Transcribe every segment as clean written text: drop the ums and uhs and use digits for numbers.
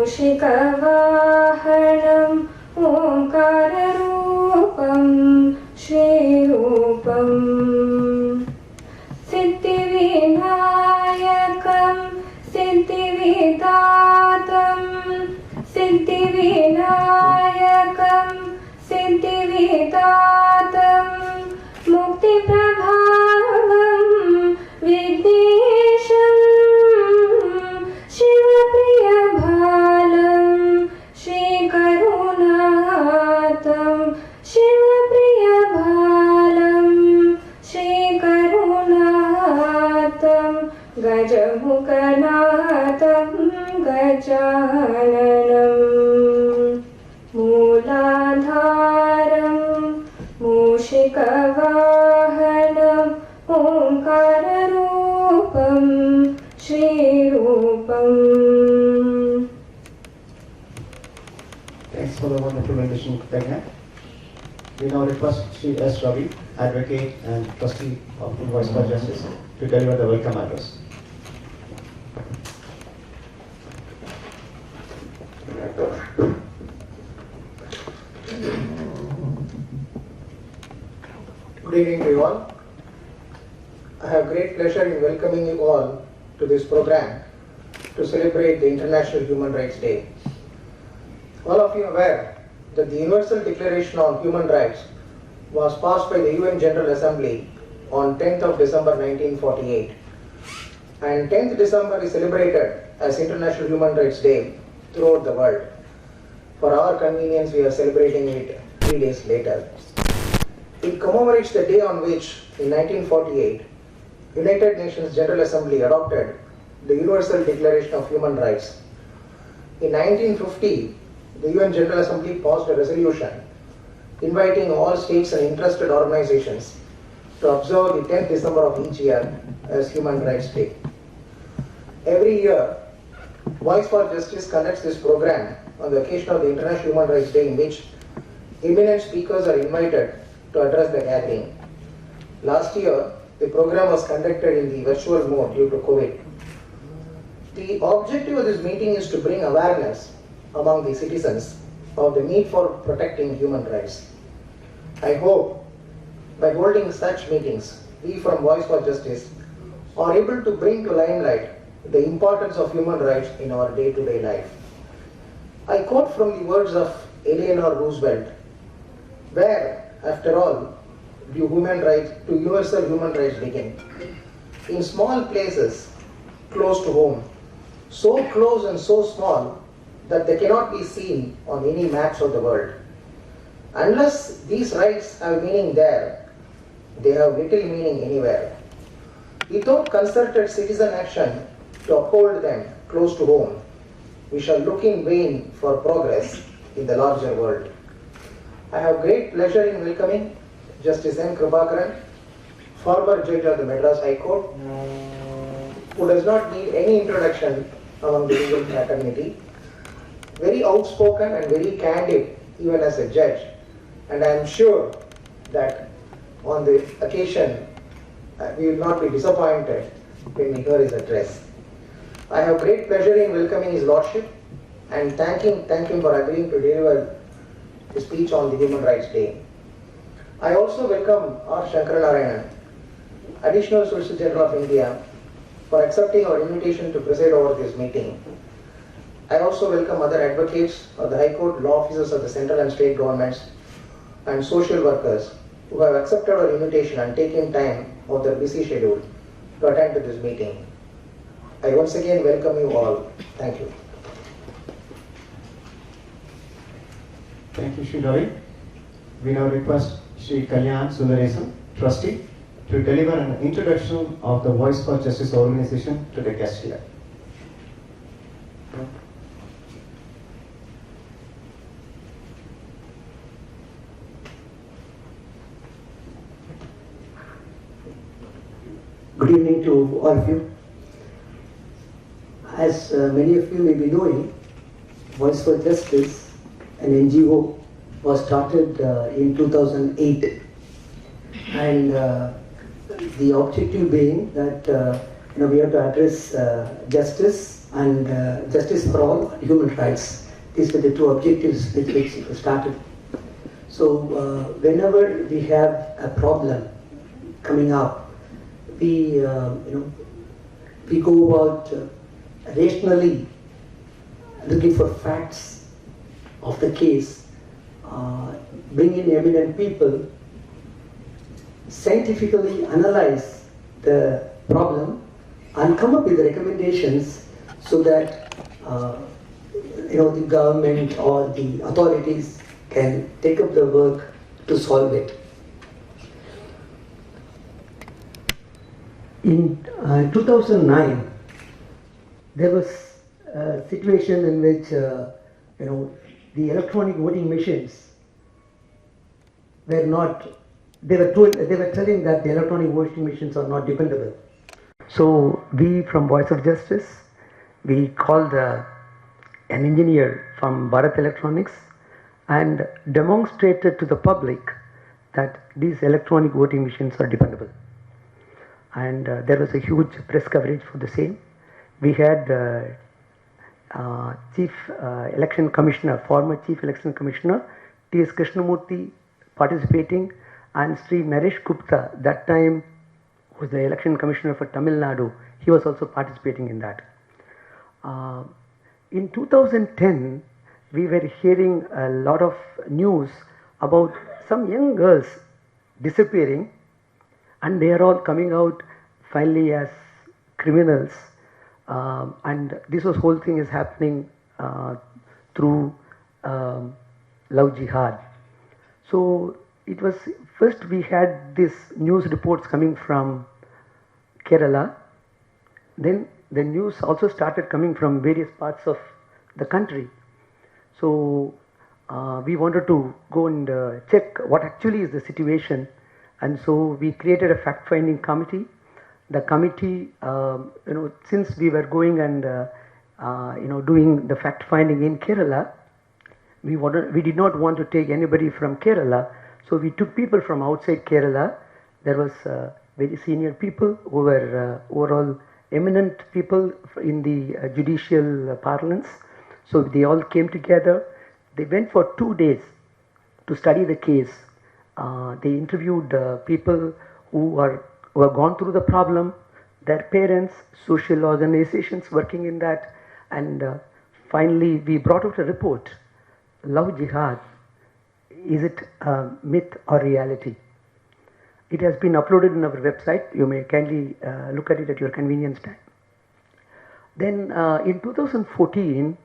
मूषिकवाहनम् ओङ्काररूपं श्रीरूपम् सिद्धिविनायकं सिद्धिविदातं सिद्धिविनायकं सिद्धिविदातं मुक्तिप्रभावं विघ्नेशं शिवप्रियभालं श्रीकरुणातं शिवप्रियभालं श्रीकरुणातं गजमुखनाथं गजाननं मूलाधारं मूषिकवाहनम् ओङ्काररूपं श्रीरूपम्. Thanks for the wonderful rendition, Pragya. We now request Sri S. Ravi, Advocate and Trustee of the Voice for Justice, to deliver the welcome address. Good evening to you all. I have great pleasure in welcoming you all to this program to celebrate the International Human Rights Day. All of you are aware that the Universal Declaration on Human Rights was passed by the UN General Assembly on 10th of December 1948, and 10th December is celebrated as International Human Rights Day throughout the world. For our convenience, we are celebrating it 3 days later. It commemorates the day on which, in 1948, United Nations General Assembly adopted the Universal Declaration of Human Rights. In 1950, the UN General Assembly passed a resolution inviting all states and interested organizations to observe the 10th December of each year as Human Rights Day. Every year, Voice for Justice conducts this program on the occasion of the International Human Rights Day, in which eminent speakers are invited to address the gathering. Last year, the program was conducted in the virtual mode due to COVID. The objective of this meeting is to bring awareness among the citizens of the need for protecting human rights. I hope by holding such meetings, we from Voice for Justice are able to bring to limelight the importance of human rights in our day-to-day life. I quote from the words of Eleanor Roosevelt, where, after all, do universal human rights begin? In small places, close to home, so close and so small that they cannot be seen on any maps of the world. Unless these rights have meaning there, they have little meaning anywhere. Without concerted citizen action to uphold them close to home, we shall look in vain for progress in the larger world. I have great pleasure in welcoming Justice M. Kripakaran, former judge of the Madras High Court, who does not need any introduction among the legal fraternity. Very outspoken and very candid even as a judge, and I am sure that on the occasion we will not be disappointed when we hear his address. I have great pleasure in welcoming His Lordship and thank him for agreeing to deliver the speech on the Human Rights Day. I also welcome R. Shankaranarayanan, Additional Solicitor General of India, for accepting our invitation to preside over this meeting. I also welcome other advocates of the High Court, law officers of the central and state governments, and social workers who have accepted our invitation and taken time out of their busy schedule to attend to this meeting. I once again welcome you all. Thank you. Thank you, Sri Ravi. We now request Sri Kalyan Sundaresan, Trustee, to deliver an introduction of the Voice for Justice organization to the guest here. Good evening to all of you. As many of you may be knowing, Voice for Justice, an NGO, was started in 2008, and the objective being that we have to address justice and justice for all, human rights. These were the two objectives with which it was started. So whenever we have a problem coming up, we we go about rationally looking for facts of the case, bring in eminent people, scientifically analyze the problem and come up with recommendations so that the government or the authorities can take up the work to solve it. In 2009, there was a situation in which the electronic voting machines were not. They were telling that the electronic voting machines are not dependable. So we from Voice of Justice, we called an engineer from Bharat Electronics and demonstrated to the public that these electronic voting machines are dependable. And there was a huge press coverage for the same. We had Chief Election Commissioner, former Chief Election Commissioner T.S. Krishnamurthy participating, and Sri Naresh Gupta, that time was the Election Commissioner for Tamil Nadu. He was also participating in that. In 2010, we were hearing a lot of news about some young girls disappearing, and they are all coming out finally as criminals. And this whole thing is happening through love jihad. So it was first we had these news reports coming from Kerala. Then the news also started coming from various parts of the country. So we wanted to go and check what actually is the situation, and so we created a fact-finding committee. The committee, since we were going and doing the fact-finding in Kerala, we did not want to take anybody from Kerala, so we took people from outside Kerala. There was very senior people who were overall eminent people in the judicial parlance. So they all came together. They went for 2 days to study the case. They interviewed people who have gone through the problem, their parents, social organizations working in that, and finally we brought out a report. Love Jihad, is it a myth or reality? It has been uploaded in our website. You may kindly look at it at your convenience time. Then in 2014,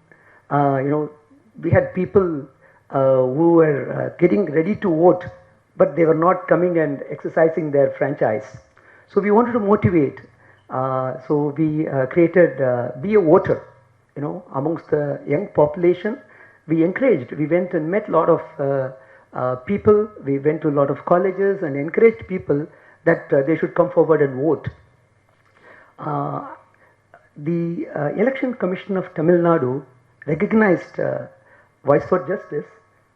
we had people who were getting ready to vote, but they were not coming and exercising their franchise. So we wanted to motivate. So we created Be a Voter, amongst the young population. We encouraged. We went and met a lot of people. We went to a lot of colleges and encouraged people that they should come forward and vote. The Election Commission of Tamil Nadu recognized Voice for Justice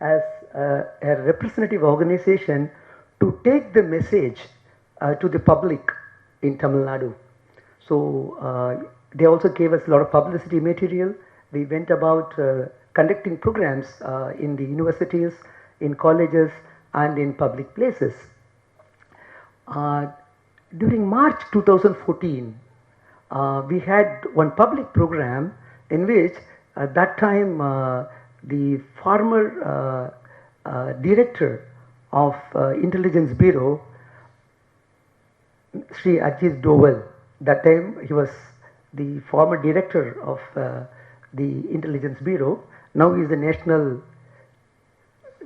as a representative organization to take the message to the public in Tamil Nadu. So they also gave us a lot of publicity material. We went about conducting programs in the universities, in colleges, and in public places. During March 2014, we had one public program in which at that time the former director of Intelligence Bureau, Sri Ajit Doval, that time he was the former director of the Intelligence Bureau. Now he is the national,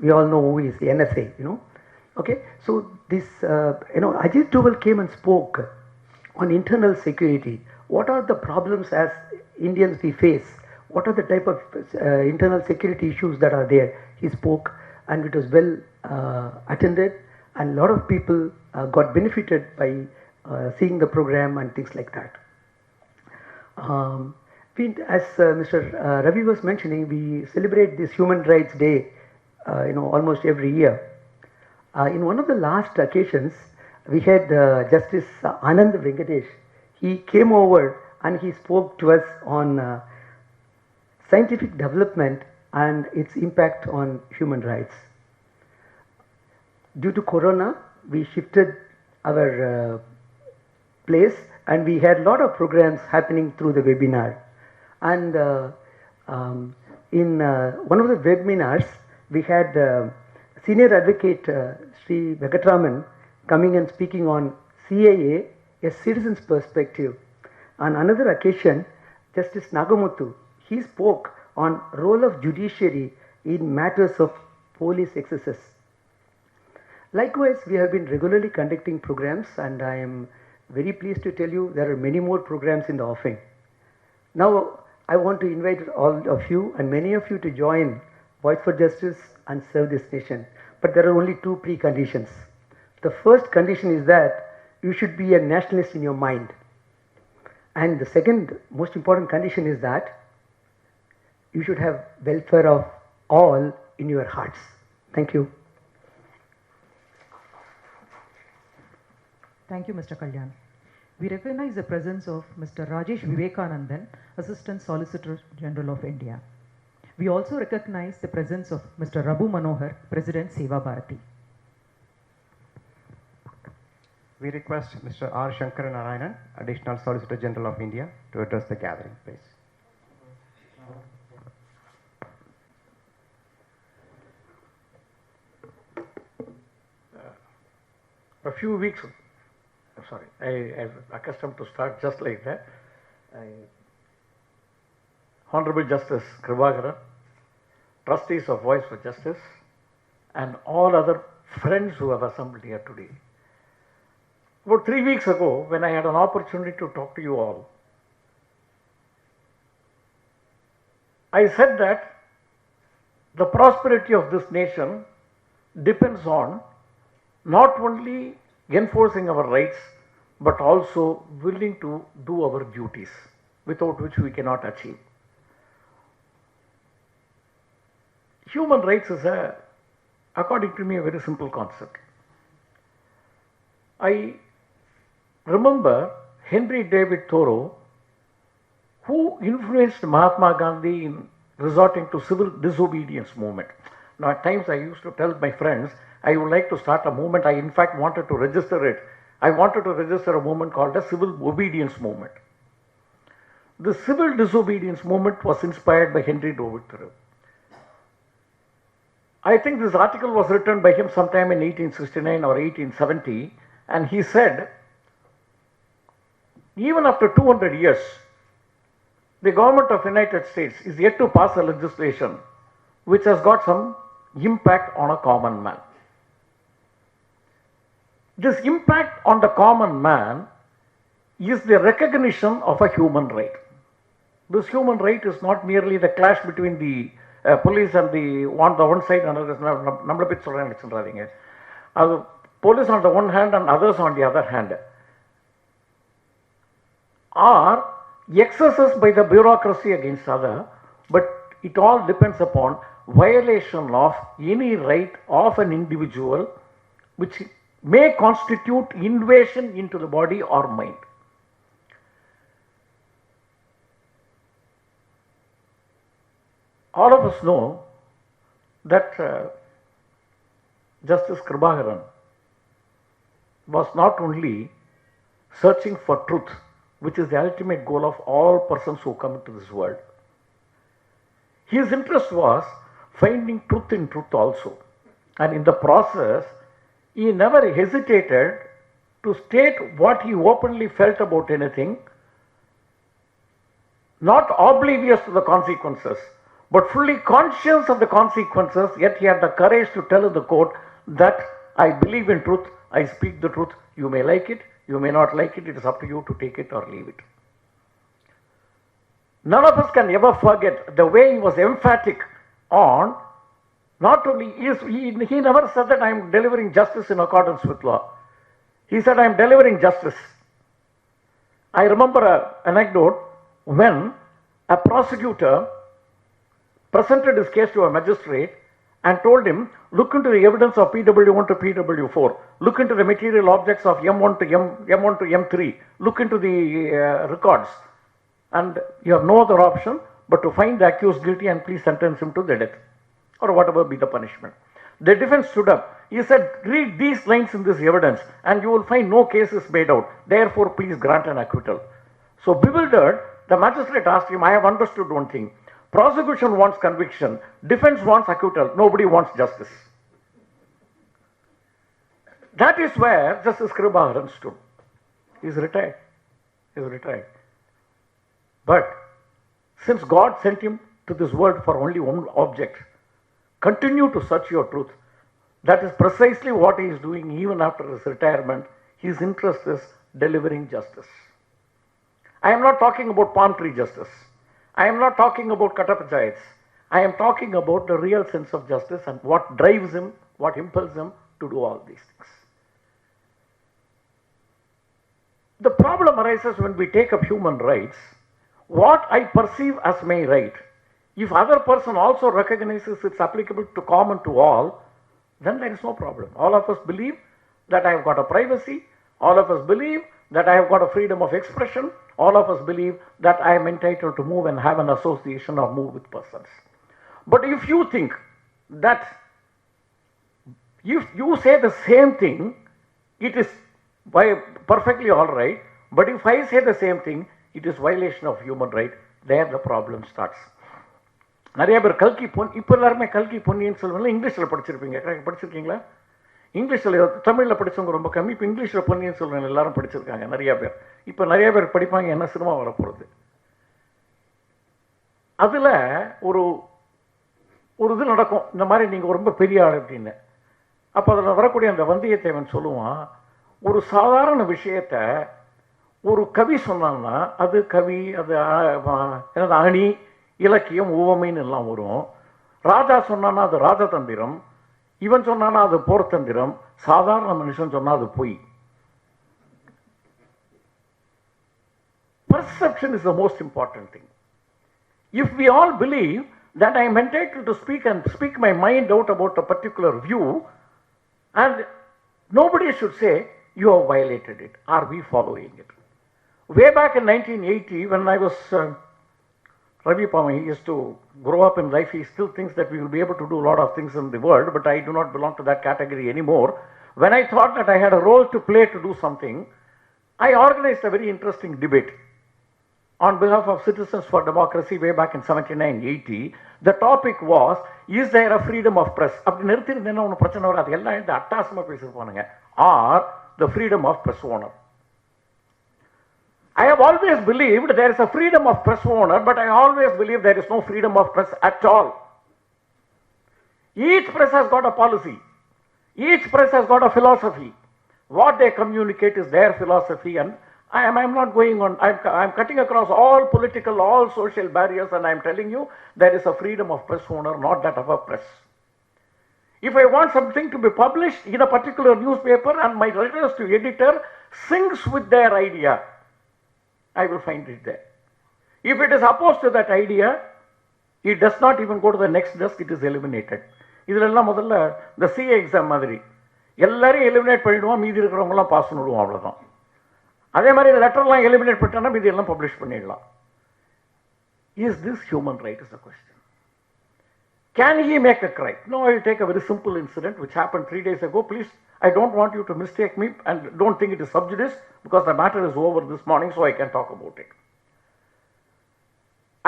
we all know who he is, the NSA, Okay, so this, Ajit Doval came and spoke on internal security. What are the problems as Indians we face? What are the type of internal security issues that are there? He spoke, and it was well attended, and a lot of people got benefited by seeing the program and things like that. As Mr. Ravi was mentioning, we celebrate this Human Rights Day, almost every year. In one of the last occasions, we had Justice Anand Venkatesh. he came over and he spoke to us on scientific development and its impact on human rights. Due to Corona, we shifted our place and we had a lot of programs happening through the webinar. And in one of the webinars, we had senior advocate Sri Vegatraman coming and speaking on CAA, a citizen's perspective. On another occasion, Justice Nagamuthu, he spoke on role of judiciary in matters of police excesses. Likewise, we have been regularly conducting programs, and I am very pleased to tell you there are many more programs in the offing. Now, I want to invite all of you and many of you to join Voice for Justice and serve this nation. But there are only two preconditions. The first condition is that you should be a nationalist in your mind. And the second most important condition is that you should have welfare of all in your hearts. Thank you. Thank you, Mr. Kalyan. We recognize the presence of Mr. Rajesh Vivekanandan, Assistant Solicitor General of India. We also recognize the presence of Mr. Rabu Manohar, President Seva Bharati. We request Mr. R. Shankara Narayanan, Additional Solicitor General of India, to address the gathering, please. A few weeks, I'm accustomed to start just like that. Honorable Justice Kribakaran, trustees of Voice for Justice, and all other friends who have assembled here today. About 3 weeks ago, when I had an opportunity to talk to you all, I said that the prosperity of this nation depends on not only enforcing our rights, but also willing to do our duties, without which we cannot achieve. Human rights is, according to me, a very simple concept. I remember Henry David Thoreau, who influenced Mahatma Gandhi in resorting to civil disobedience movement. Now, at times I used to tell my friends, I would like to start a movement. I in fact wanted to register it. I wanted to register a movement called the Civil Obedience Movement. The civil disobedience movement was inspired by Henry David Thoreau. I think this article was written by him sometime in 1869 or 1870, and he said, even after 200 years, the government of the United States is yet to pass a legislation which has got some impact on a common man. This impact on the common man is the recognition of a human right. This human right is not merely the clash between the police and the one side and others. Police on the one hand and others on the other hand are excesses by the bureaucracy against other, but it all depends upon violation of any right of an individual which may constitute invasion into the body or mind. All of us know that Justice Kribakaran was not only searching for truth, which is the ultimate goal of all persons who come into this world. His interest was finding truth in truth also. And in the process, he never hesitated to state what he openly felt about anything, not oblivious to the consequences, but fully conscious of the consequences, yet he had the courage to tell the court that I believe in truth, I speak the truth, you may like it, you may not like it, it is up to you to take it or leave it. None of us can ever forget the way he was emphatic on, not only, he never said that I am delivering justice in accordance with law. He said I am delivering justice. I remember an anecdote when a prosecutor presented his case to a magistrate and told him, look into the evidence of PW1 to PW4, look into the material objects of M1 to M1 to M3, look into the records, and you have no other option but to find the accused guilty and please sentence him to the death, or whatever be the punishment. The defense stood up. He said, read these lines in this evidence and you will find no case is made out. Therefore, please grant an acquittal. So bewildered, the magistrate asked him, I have understood one thing. Prosecution wants conviction, defense wants acquittal, nobody wants justice. That is where Justice Kripaharan stood. He is retired. He is retired. But since God sent him to this world for only one object, continue to search your truth. That is precisely what he is doing even after his retirement. His interest is delivering justice. I am not talking about palm tree justice. I am not talking about Katapanchayats. I am talking about the real sense of justice and what drives him, what impels him to do all these things. The problem arises when we take up human rights. What I perceive as my right, if other person also recognizes it's applicable to common to all, then there is no problem. All of us believe that I have got a privacy. All of us believe that I have got a freedom of expression. All of us believe that I am entitled to move and have an association or move with persons. But if you think that if you say the same thing, it is perfectly all right. But if I say the same thing, it is violation of human right. There the problem starts. நிறைய பேர் கல்கி இப்போ எல்லாருமே கல்கி பொன்னியின் செல்வன் இங்கிலீஷில் படிச்சிருக்கீங்களா? இங்கிலீஷில் தமிழில் படித்தவங்க ரொம்ப கம்மி. இப்போ இங்கிலீஷில் பொன்னியின் செல்வன் எல்லாரும் படிச்சிருக்காங்க நிறைய பேர். இப்போ நிறைய பேர் படிப்பாங்க, என்ன சினிமா வரப்போகிறது. அதில் ஒரு இது நடக்கும், இந்த மாதிரி நீங்கள் ரொம்ப பெரிய ஆள் அப்படின்னு. அப்போ அதில் வரக்கூடிய அந்த வந்தியத்தேவன் சொல்லுவான், ஒரு சாதாரண விஷயத்தை ஒரு கவி சொன்னான்னா அது கவி, அது எனது அணி, இலக்கியம், உவமைன்னு எல்லாம் வரும். ராஜா சொன்னான்னா அது ராஜதந்திரம், இவன் சொன்னான்னா அது போர்த்தந்திரம், சாதாரண மனுஷன் சொன்னா அது பொய். Perception is the most important thing. If we all believe that I am entitled to speak and speak my mind out about a particular view, and nobody should say you have violated it, are we following it? Way back in 1980, when I was Ravi Pama, he used to grow up in life, he still thinks that we will be able to do a lot of things in the world, but I do not belong to that category anymore. When I thought that I had a role to play to do something, I organized a very interesting debate on behalf of Citizens for Democracy way back in 79-80. The topic was, is there a freedom of press? Or the freedom of press owner. I have always believed there is a freedom of press owner, but I always believe there is no freedom of press at all. Each press has got a policy. Each press has got a philosophy. What they communicate is their philosophy, and I'm not going on, I'm cutting across all political, all social barriers, and I'm telling you there is a freedom of press owner, not that of a press. If I want something to be published in a particular newspaper and my letters to editor syncs with their idea, I will find it there. If it is opposed to that idea, it does not even go to the next desk, it is eliminated. இதெல்லாம் முதல்ல இந்த CA exam மாதிரி எல்லாரையும் eliminate பண்ணிடுவோம், மீதி இருக்கிறவங்களாம் pass பண்ணிடுவோம், அவ்வளோதான். அதே மாதிரி இந்த லெட்டர்லாம் எலிமினேட் பண்ணிட்டோம்னா மீதி எல்லாம் பப்ளிஷ் பண்ணிடலாம். Is this human right is the question. Can he make a crime? No, I will take a very simple incident which happened 3 days ago. Please, I don't want you to mistake me and don't think it is sub judice because the matter is over this morning, so I can talk about it.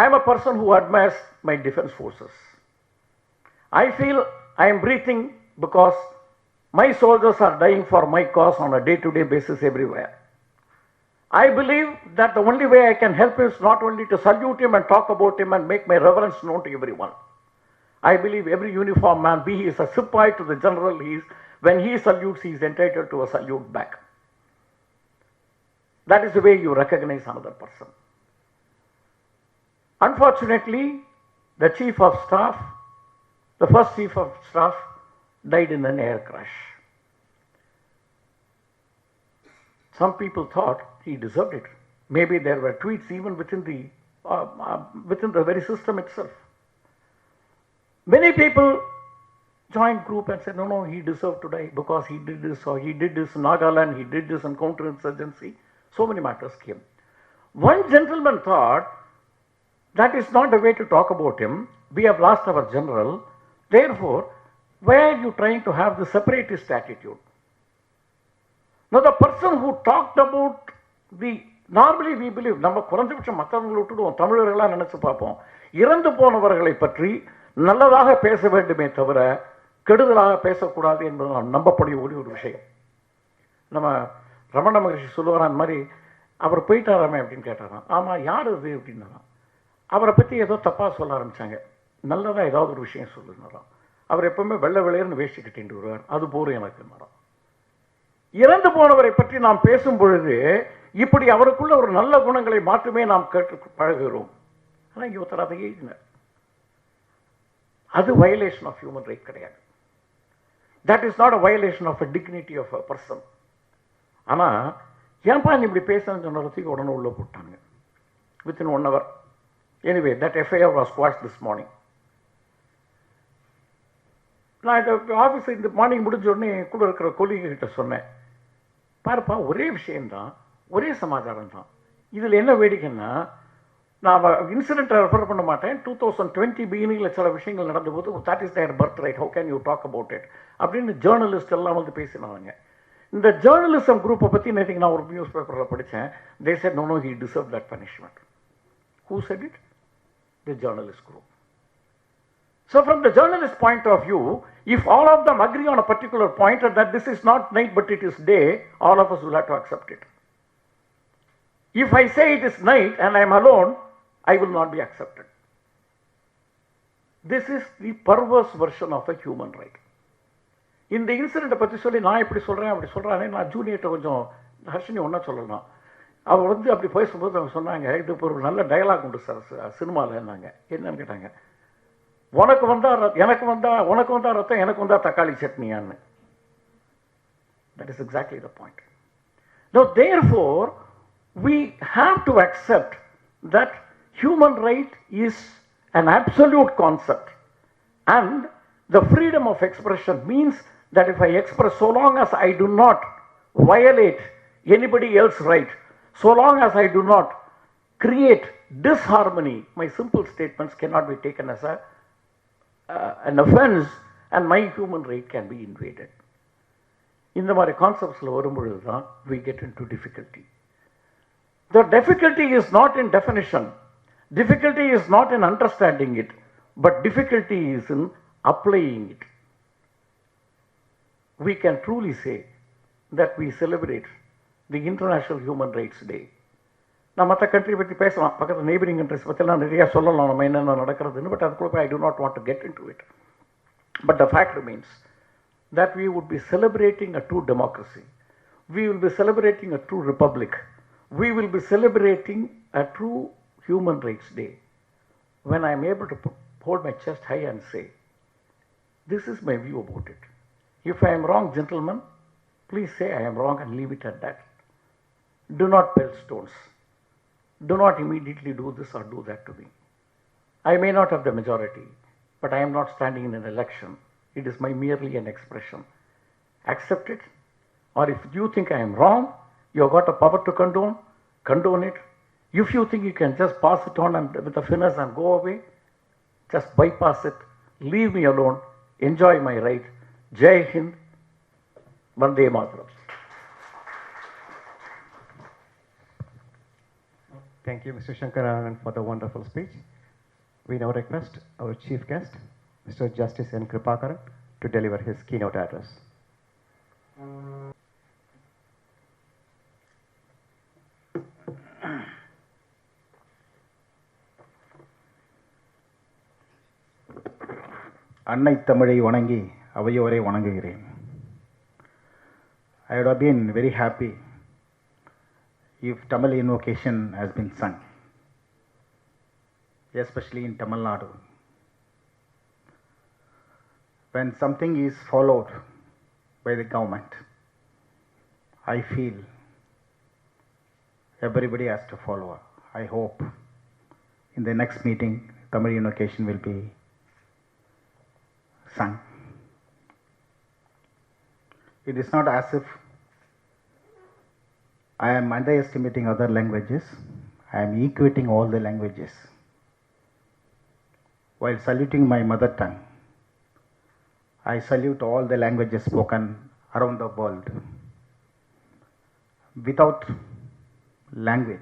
I am a person who admires my defense forces. I feel I am breathing because my soldiers are dying for my cause on a day-to-day basis everywhere. I believe that the only way I can help is not only to salute him and talk about him and make my reverence known to everyone. I believe every uniformed man, be he is a Sipai to the general, when he salutes, he is entitled to a salute back. That is the way you recognize another person. Unfortunately, the chief of staff, the first chief of staff, died in an air crash. Some people thought he deserved it. Maybe there were tweets even within the very system itself. Many people joint group and said, no, no, he deserved to die because he did this, or he did this in Nagaland, he did this in counterinsurgency. So many matters came. One gentleman thought, that is not the way to talk about him. We have lost our general. Therefore, why are you trying to have the separatist attitude? Now, the person who talked about the, normally we believe, நம்ம குறைஞ்சபட்சம் மற்றவங்களை விட்டுடுவோம், தமிழர்களாக நினைச்சு பார்ப்போம், இறந்து போனவர்களை பற்றி நல்லதாக பேச வேண்டுமே தவிர கெடுதலாக பேசக்கூடாது என்பது நாம் நம்பப்படக்கூடிய ஒரு விஷயம். நம்ம ரமண மகரிஷி சொல்லுவாரா அந்த மாதிரி, அவர் போயிட்டாராமே அப்படின்னு கேட்டாராம். ஆமாம், யார் அது அப்படின்னாராம். அவரை பற்றி ஏதோ தப்பாக சொல்ல ஆரம்பித்தாங்க. நல்லதாக ஏதாவது ஒரு விஷயம் சொல்லுனாராம். அவர் எப்பவுமே வெள்ளை வெள்ளையர்னு வேஷ்டி கட்டிட்டு வருவார், அது போரும் எனக்கு. இறந்து போனவரை பற்றி நாம் பேசும் பொழுது இப்படி அவருக்குள்ள ஒரு நல்ல குணங்களை மாற்றுமே நாம் கேட்டு பழகுகிறோம். ஆனால் இவத்தர் அதை எழுதினார். அது வயலேஷன் ஆஃப் ஹியூமன் ரைட் கிடையாது. That is not a violation of a dignity of a person. ஆனால் ஏன்பா நீ இப்படி பேசணும்னு சொன்னதுக்கு உடனே உள்ள போட்டாங்க within 1 hour. Anyway that FIR was quashed this morning. நான் இந்த ஆஃபீஸ் இந்த மார்னிங் முடிஞ்ச உடனே கூட இருக்கிற கொலிகிட்ட சொன்னேன், பாருப்பா ஒரே விஷயம்தான், ஒரே சமாச்சாரம் தான். இதில் என்ன வேடிக்கைன்னா, நான் இன்சிடென்ட்டை ரெஃபர் பண்ண மாட்டேன். 2020 பிகினிங்கில் சில விஷயங்கள் நடந்தபோது, that is their birth right, how can you talk about it அப்படின்னு ஜேர்னலிஸ்ட் எல்லாம் வந்து பேசினாங்க. இந்த ஜேர்னலிசம் குரூப்பை பற்றி நேற்றுக்கு நான் ஒரு நியூஸ் பேப்பரில் படித்தேன். They said no, no, he deserve that punishment. Who said it? The journalist group. So from the journalist point of view, if all of them agree on a particular point that this is not night but it is day, all of us will have to accept it. If I say it is night and I am alone, I will not be accepted. This is the perverse version of a human right. இந்த இன்சிடென்ட்டை பற்றி சொல்லி நான் இப்படி சொல்கிறேன் அப்படி சொல்கிறானே, நான் ஜூனியர்கிட்ட கொஞ்சம் ஹர்ஷினி ஒன்றா சொல்லலாம். அவர் வந்து அப்படி பேசும்போது அவங்க சொன்னாங்க, இது இப்போ ஒரு நல்ல டயலாக் உண்டு சார் சினிமாவில். என்னங்க என்னன்னு கேட்டாங்க, உனக்கு வந்தா எனக்கு வந்தா உனக்கு வந்தா ரத்தம், எனக்கு வந்தா தக்காளி சட்னியான்னு. That is exactly the point. Now, therefore, we have to accept that human right is an absolute concept, and the freedom of expression means that if I express, so long as I do not violate anybody else's right, so long as I do not create disharmony, my simple statements cannot be taken as an offense and my human right can be invaded. இந்த மாதிரி கான்செப்ட்ஸில் வரும்பொழுது தான் we get into difficulty. The difficulty is not in definition, difficulty is not in understanding it, but difficulty is in applying it. We can truly say that we celebrate the International Human Rights Day. நான் மற்ற country பற்றி பேசலாம், பக்கத்தில் neighbouring countries பற்றிலாம் நிறையா சொல்லலாம் நம்ம என்னென்ன நடக்கிறதுன்னு, பட் அதுக்குள்ள I do not want to get into it. But the fact remains that we would be celebrating a true democracy. We will be celebrating a true republic. We will be celebrating a true human rights day when I am able to hold my chest high and say, this is my view about it. If I am wrong, gentlemen, please say I am wrong and leave it at that. Do not pelt stones. Do not immediately do this or do that to me. I may not have the majority, but I am not standing in an election. It is merely an expression. Accept it, or if you think I am wrong, you have got the power to condone it. If you think you can just pass it on and with a finesse and go away, just bypass it, leave me alone, enjoy my right. Jai Hind, Vande Mataram. Thank you, Mr. Shankaran, for the wonderful speech. We now request our chief guest, Mr. Justice N. Kripakaran, to deliver his keynote address. அன்னை தமிழை வணங்கி அவையோரை வணங்குகிறேன். I would have been very happy if Tamil invocation has been sung, especially in Tamil Nadu. When something is followed by the government, I feel everybody has to follow. I hope in the next meeting, Tamil invocation will be sung. it is not as if I am underestimating other languages. I am equating all the languages. While saluting my mother tongue, I salute all the languages spoken around the world. Without language,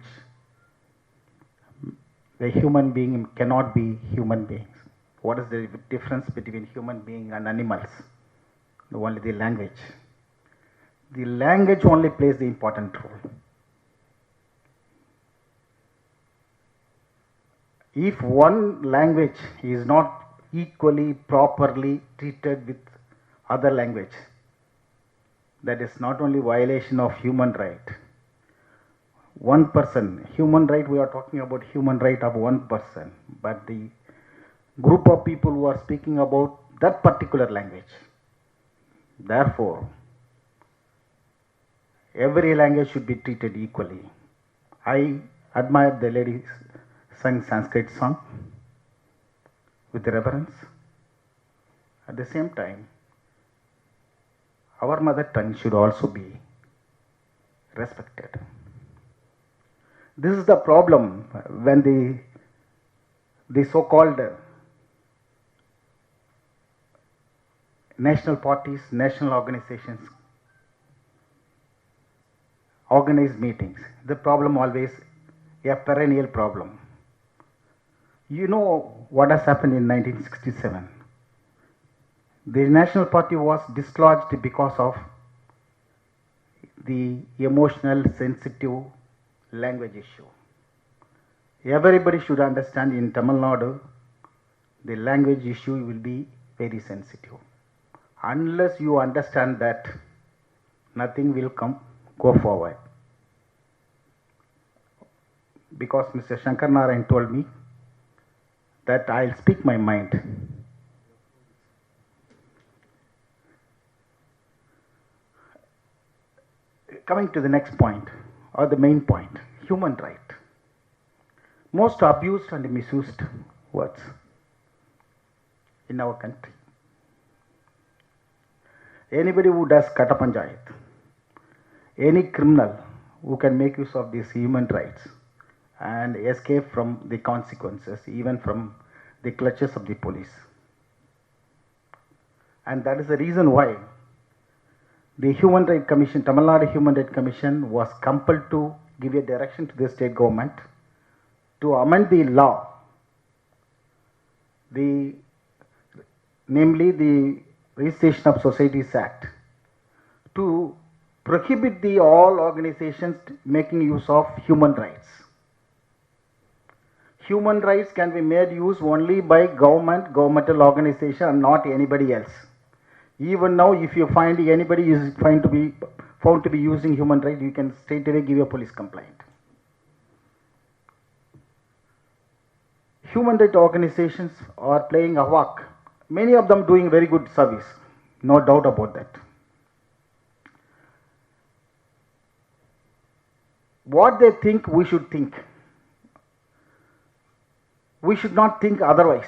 the human being cannot be human beings. What is the difference between human being and animals? Only the language. The language only plays the important role. If one language is not equally, properly treated with other language, that is not only violation of human right. One person, human right, we are talking about human right of one person, but the group of people who are speaking about that particular language. Therefore, every language should be treated equally. I admire the lady sang Sanskrit song with reverence. At the same time, our mother tongue should also be respected. This is the problem when the so-called national parties, national organizations organize meetings. The problem always a perennial problem. You know what has happened in 1967. The National Party was dislodged because of the emotional, sensitive language issue. Everybody should understand in Tamil Nadu, the language issue will be very sensitive. Unless you understand that, nothing will go forward. Because Mr. Shankar Narayan told me that I'll speak my mind. Coming to the next point, or the main point, human right. Most abused and misused words in our country. Anybody who does Kata Panchayat, any criminal who can make use of these human rights and escape from the consequences, even from the clutches of the police. And that is the reason why the Human Rights Commission, Tamil Nadu Human Rights Commission, was compelled to give a direction to the state government to amend the law, namely the Registration of Societies Act, to prohibit all organizations making use of human rights. Human rights can be made use only by governmental organization, and not anybody else. Even now, if you find anybody is found to be using human rights, you can straight away give a police complaint. Human rights organizations are playing havoc. Many of them doing very good service, no doubt about that. What they think, we should think. We should not think otherwise.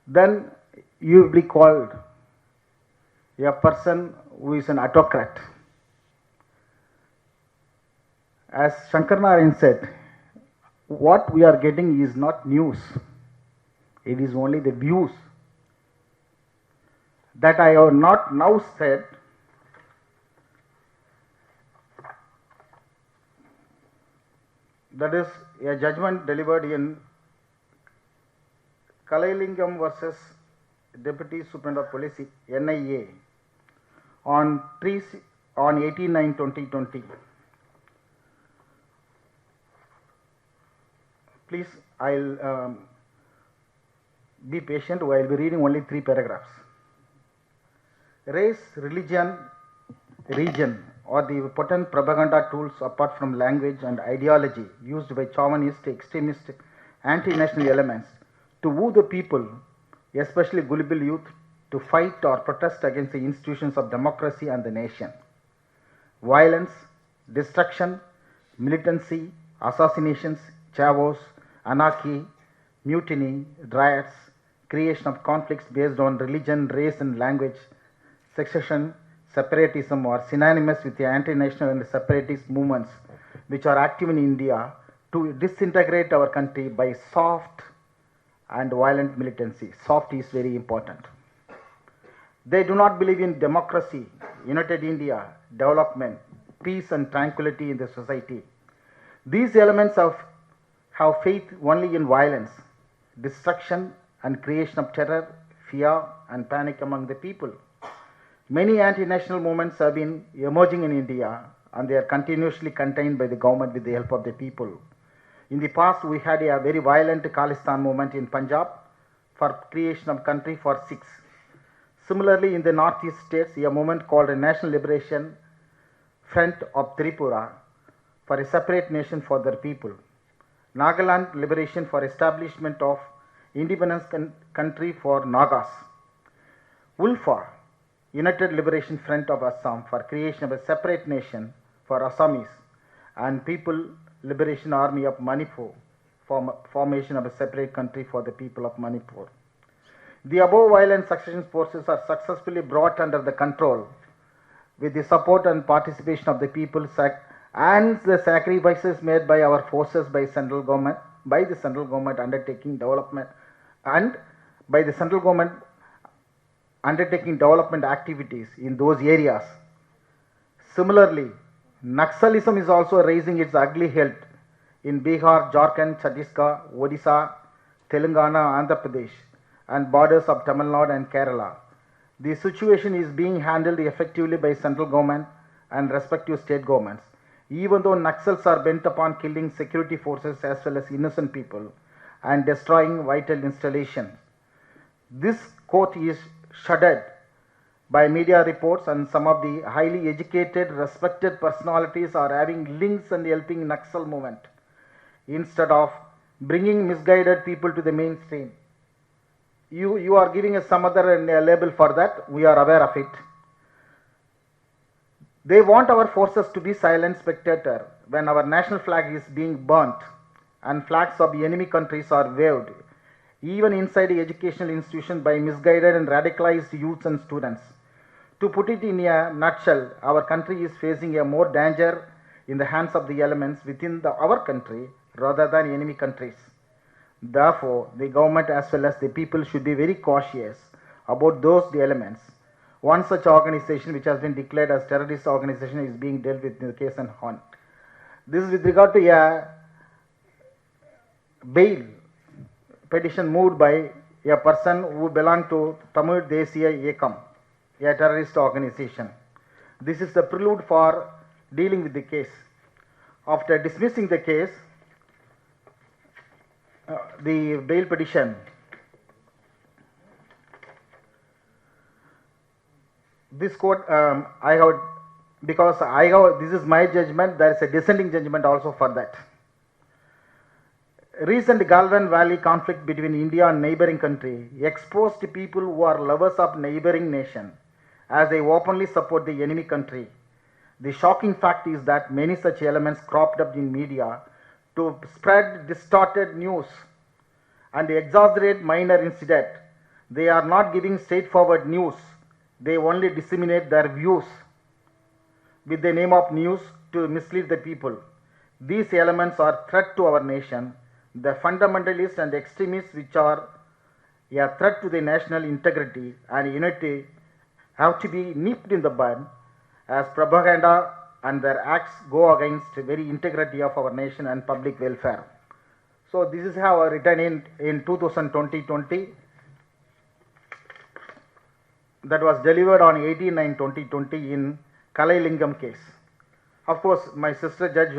Then you will be called a person who is an autocrat. As Shankar Narayan said, what we are getting is not news. It is only the views. That I have not now said. That is a judgment delivered in Kalailingam versus Deputy Superintendent of Police, NIA, on 18/9/2020. Please, I'll be patient. I will be reading only 3 paragraphs. Race, religion, region are the potent propaganda tools apart from language and ideology used by chauvinist, extremist, anti-national elements to woo the people, especially gullible youth, to fight or protest against the institutions of democracy and the nation. Violence, destruction, militancy, assassinations, chavos, anarchy, mutiny, riots, creation of conflicts based on religion, race and language, secession, separatism are synonymous with the anti-national and separatist movements which are active in India to disintegrate our country by soft and violent militancy. Soft is very important. They do not believe in democracy, united India, development, peace and tranquility in the society. These elements have faith only in violence, destruction and creation of terror, fear and panic among the people. Many anti-national movements have been emerging in India and they are continuously contained by the government with the help of the people. In the past, we had a very violent Khalistan movement in Punjab for creation of country for Sikhs. Similarly, in the northeast states, a movement called the National Liberation Front of Tripura for a separate nation for their people. Nagaland Liberation for establishment of independence country for Nagas. ULFA, United Liberation Front of Assam for creation of a separate nation for Assamese, and People Liberation Army of Manipur for formation of a separate country for the people of Manipur. The above violent succession forces are successfully brought under the control with the support and participation of the people and the sacrifices made by our forces by the central government undertaking development and by the central government undertaking development activities in those areas. Similarly, Naxalism is also raising its ugly head in Bihar, Jharkhand, Chhattisgarh, Odisha, Telangana, Andhra Pradesh and borders of Tamil Nadu and Kerala. The situation is being handled effectively by central government and respective state governments. Even though Naxals are bent upon killing security forces as well as innocent people and destroying vital installations. This quote is shuddered by media reports, and some of the highly educated, respected personalities are having links and helping Naxal movement instead of bringing misguided people to the mainstream. You are giving us some other label for that. We are aware of it. They want our forces to be silent spectator when our national flag is being burnt and flags of the enemy countries are waved, even inside the educational institution by misguided and radicalized youths and students. To put it in a nutshell, our country is facing a more danger in the hands of the elements within our country rather than enemy countries. Therefore, the government as well as the people should be very cautious about the elements. One such organization which has been declared as terrorist organization is being dealt with in the case and on. This is with regard to a bail petition moved by a person who belonged to Tamil Desiya Yekam, a terrorist organization. This is the prelude for dealing with the case. After dismissing the case, the bail petition, this court, this is my judgment, there is a dissenting judgment also for that. Recent Galwan Valley conflict between India and neighboring country exposed people who are lovers of neighboring nation as they openly support the enemy country. The shocking fact is that many such elements cropped up in media to spread distorted news and exaggerate minor incident. They are not giving straightforward news. They only disseminate their views with the name of news to mislead the people. These elements are a threat to our nation. The fundamentalists and extremists which are a threat to the national integrity and unity have to be nipped in the bud as propaganda, and their acts go against the very integrity of our nation and public welfare. So this is how I written in 2020 that was delivered on 18/9/2020 in Kalailingam case. Of course, my sister judge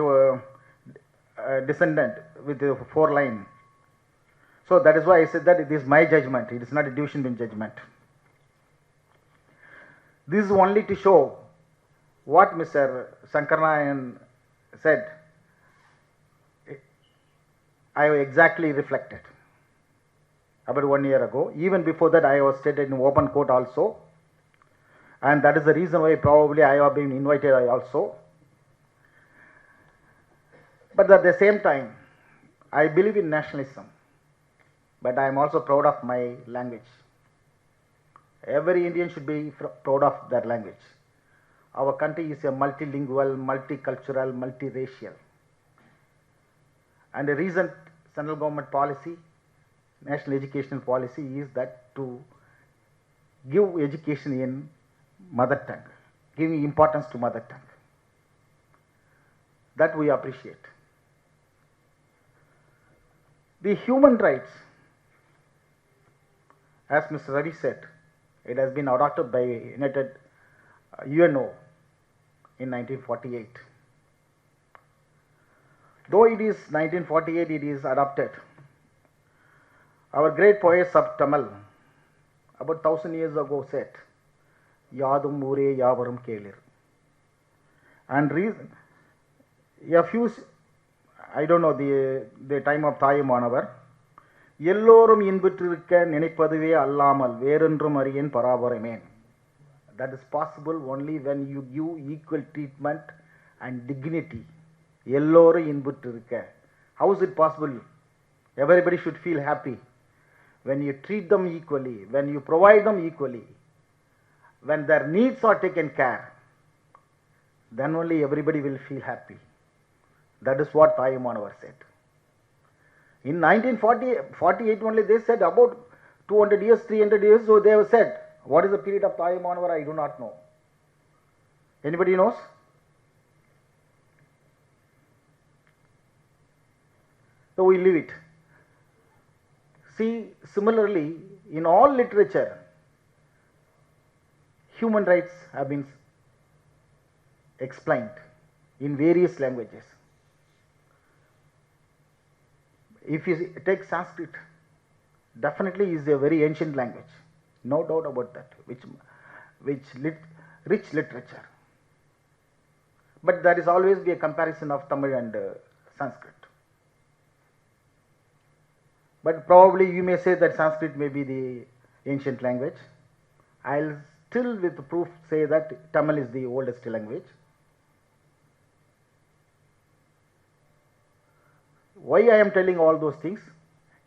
descendant with the 4 line. So that is why I said that it is my judgment. It is not a division bench judgment. This is only to show what Mr. Sankarnayan said. I exactly reflected about 1 year ago. Even before that, I was stated in open court also. And that is the reason why probably I have been invited also. But at the same time, I believe in nationalism. But I am also proud of my language. Every Indian should be proud of their language. Our country is a multilingual, multicultural, multiracial. And a recent central government policy, national educational policy, is that to give education in mother tongue, giving importance to mother tongue. That we appreciate. The human rights, as Mr. Ravi said, it has been adopted by United UNO in 1948. Though it is 1948, it is adopted. Our great poets of Tamil, about 1000 years ago, said, Yadum Ure Yavarum Kelir. And reason, a few, I don't know the time of Thayumanavar, எல்லோரும் இன்புற்றிருக்க நினைப்பதுவே அல்லாமல் வேறொன்றும் அறியேன் பராபரமேன். That is possible only when you give equal treatment and dignity. எல்லோரும் இன்புற்றிருக்க. How is it possible? Everybody should feel happy. When you treat them equally, when you provide them equally, when their needs are taken care, then only everybody will feel happy. That is what Thayumanavar said. In 1948 only they said about 200 years, 300 years, so they have said. What is the period of Thayumanavar? I do not know. Anybody knows? So we leave it. See, similarly, in all literature, human rights have been explained in various languages. If you take Sanskrit, definitely is a very ancient language, no doubt about that, rich literature. But there is always be a comparison of Tamil and Sanskrit. But probably you may say that Sanskrit may be the ancient language. I'll still with proof say that Tamil is the oldest language. Why I am telling all those things?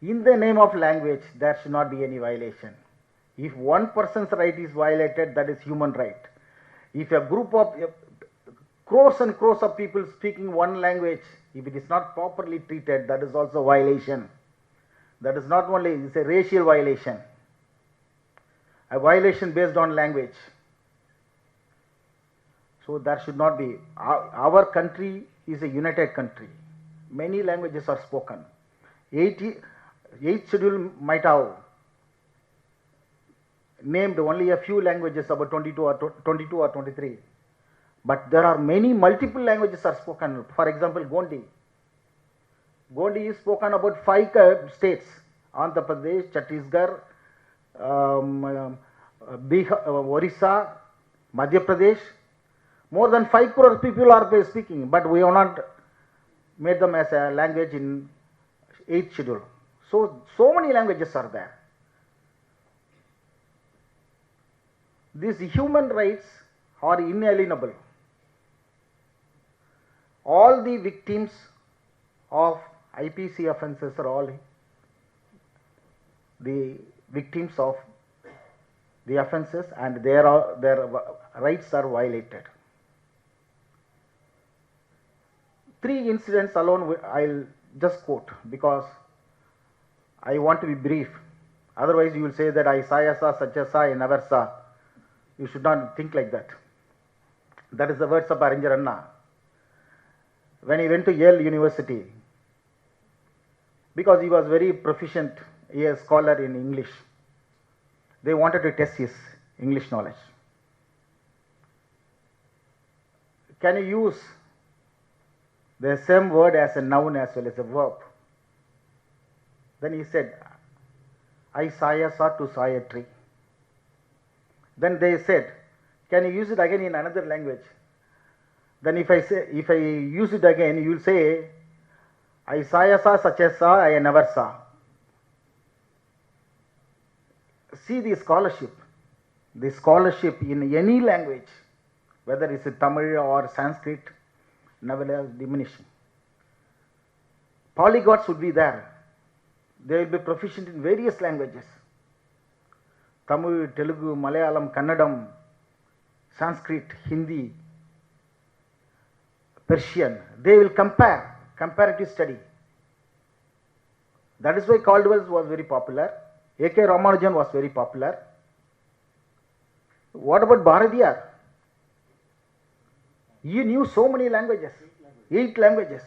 In the name of language, there should not be any violation. If one person's right is violated, that is human right. If a group of crores and crores of people speaking one language, if it is not properly treated, that is also violation. That is not only, it's a racial violation, a violation based on language. So there should not be. Our country is a united country. Many languages are spoken. Eighth schedule might have named only a few languages, about 22 or 23. But there are many multiple languages are spoken. For example, Gondi. Gondi is spoken about 5 states: Andhra Pradesh, Chhattisgarh, Bihar, Orissa, Madhya Pradesh. More than 5 crore people are speaking, but we have not made them as a language in 8th schedule. So many languages are there. These human rights are inalienable. All the victims of IPC offences are all the victims of the offences, and their rights are violated. 3 incidents alone I'll just quote because I want to be brief. Otherwise you will say that I saw, such as I never saw. You should not think like that. That is the words of Aringer Anna. When he went to Yale University, because he was very proficient, he is a scholar in English, they wanted to test his English knowledge. Can you use the same word as a noun as well as a verb? Then he said, I saw to saw a tree. Then they said, can you use it again in another language? Then if I use it again, you will say, I saw such as saw, I never saw. See the scholarship. The scholarship in any language, whether it's Tamil or Sanskrit, never diminishing. Polyglots would be there. They will be proficient in various languages. Tamil, Telugu, Malayalam, Kannadam, Sanskrit, Hindi, Persian. They will comparative study. That is why Caldwell was very popular. A.K. Ramanujan was very popular. What about Bharadiyar? He knew so many languages, 8 languages.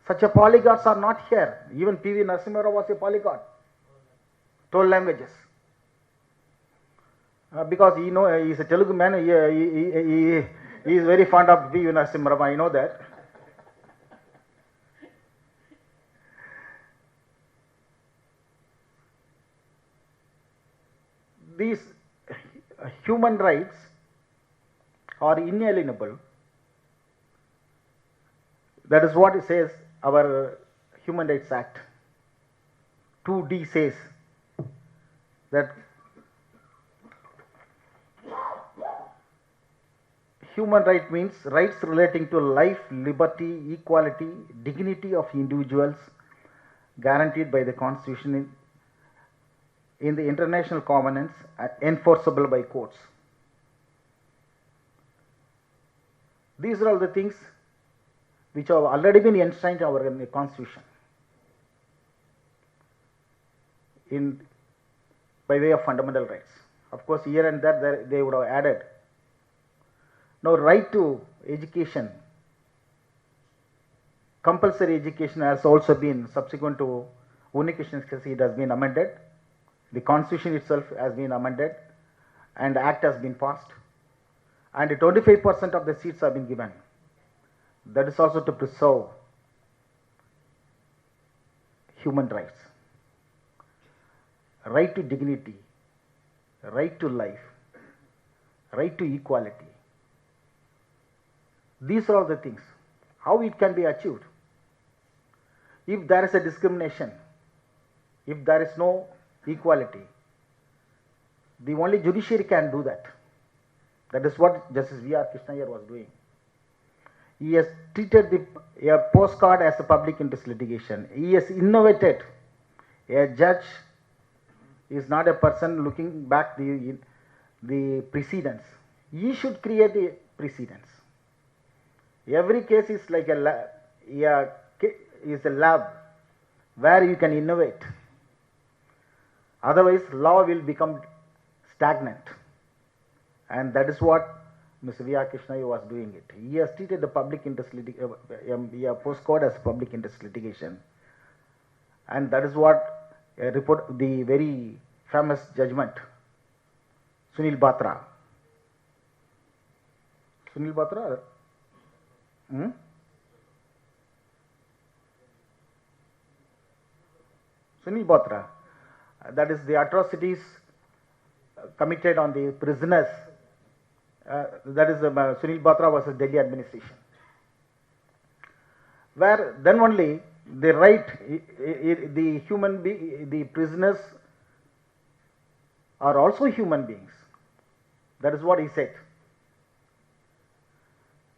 Such a polyglots are not here. Even P.V. Narasimha Rao was a polyglot, 12 languages. Because he is a Telugu man, he is very fond of P.V. Narasimha Rao, I know that. These human rights are inalienable. That is what it says, our Human Rights Act. 2D says that human right means rights relating to life, liberty, equality, dignity of individuals guaranteed by the Constitution in the international covenants enforceable by courts. These are all the things which have already been enshrined in our Constitution by way of fundamental rights. Of course, here and there they would have added. Now, right to education, compulsory education has also been, subsequent to Unnikrishnan case, it has been amended. The Constitution itself has been amended and Act has been passed, and 25% of the seats have been given. That is also to preserve human rights, right to dignity, right to life, right to equality. These are all the things. How it can be achieved? If there is a discrimination, if there is no equality, the only judiciary can do that. That is what Justice V.R. Krishna here was doing. He has treated a postcard as a public interest litigation. He has innovated. A judge is not a person looking back the precedents. He should create the precedents. Every case is like a lab where you can innovate. Otherwise, law will become stagnant. And that is what Mr. V.R. Krishna was doing it. He has treated the public interest postcode as public interest litigation. And that is what the very famous judgment, Sunil Batra. Sunil Batra? Sunil Batra. That is the atrocities committed on the prisoners. That is Sunil Batra versus Delhi administration. Where then only the right, the prisoners are also human beings. That is what he said.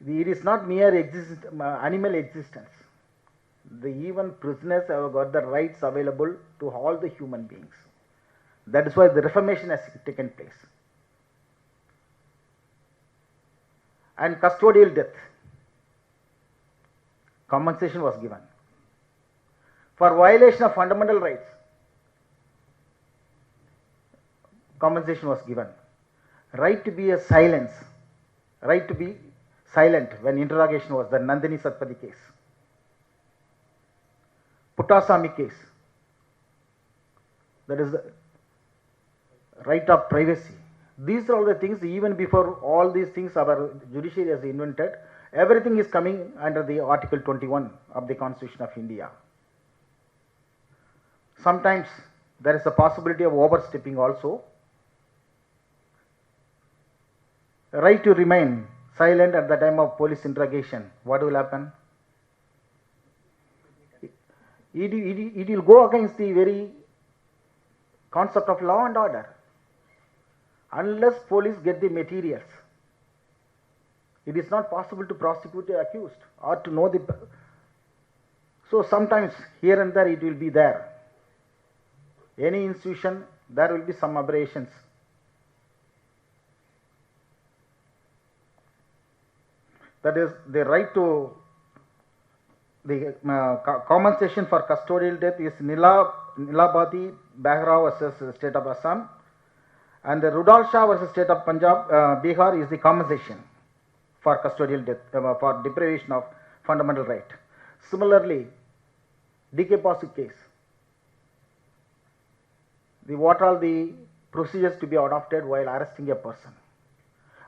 It is not mere animal existence. Even prisoners have got the rights available to all the human beings. That is why the reformation has taken place. And custodial death, compensation was given. For violation of fundamental rights, compensation was given. Right to be a silence, right to be silent when interrogation was the Nandini Satpathy case. Puttasamy case, that is the right of privacy. These are all the things, even before all these things our judiciary has invented, everything is coming under the Article 21 of the Constitution of India. Sometimes there is a possibility of overstepping also. Right to remain silent at the time of police interrogation. What will happen? It will go against the very concept of law and order. Unless police get the materials, it is not possible to prosecute the accused or to know the. So sometimes here and there it will be there. Any institution there will be some aberrations. That is the right to the compensation for custodial death is Nilabadi Behra versus state of Assam, and the Rudal Shah versus state of Punjab, Bihar is the compensation for custodial death, for deprivation of fundamental right. Similarly, DK Basu case, what are the procedures to be adopted while arresting a person?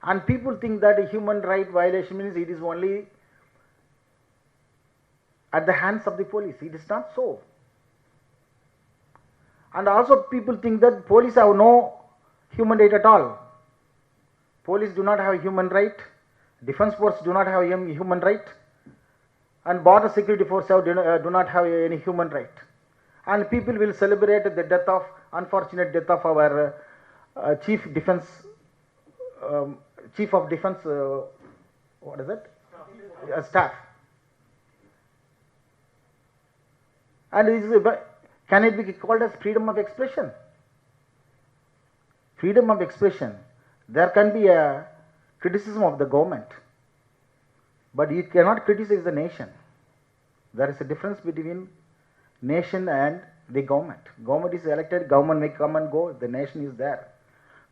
And people think that a human right violation means it is only at the hands of the police. It is not so. And also people think that police have no human right at all. Police do not have human right, defense force do not have human right, and border security force do not have any human right. And people will celebrate the death of, unfortunate death of our chief of defense, what is it? Staff. And can it be called as freedom of expression? Freedom of expression. There can be a criticism of the government, but you cannot criticize the nation. There is a difference between nation and the government. Government is elected, government may come and go, the nation is there.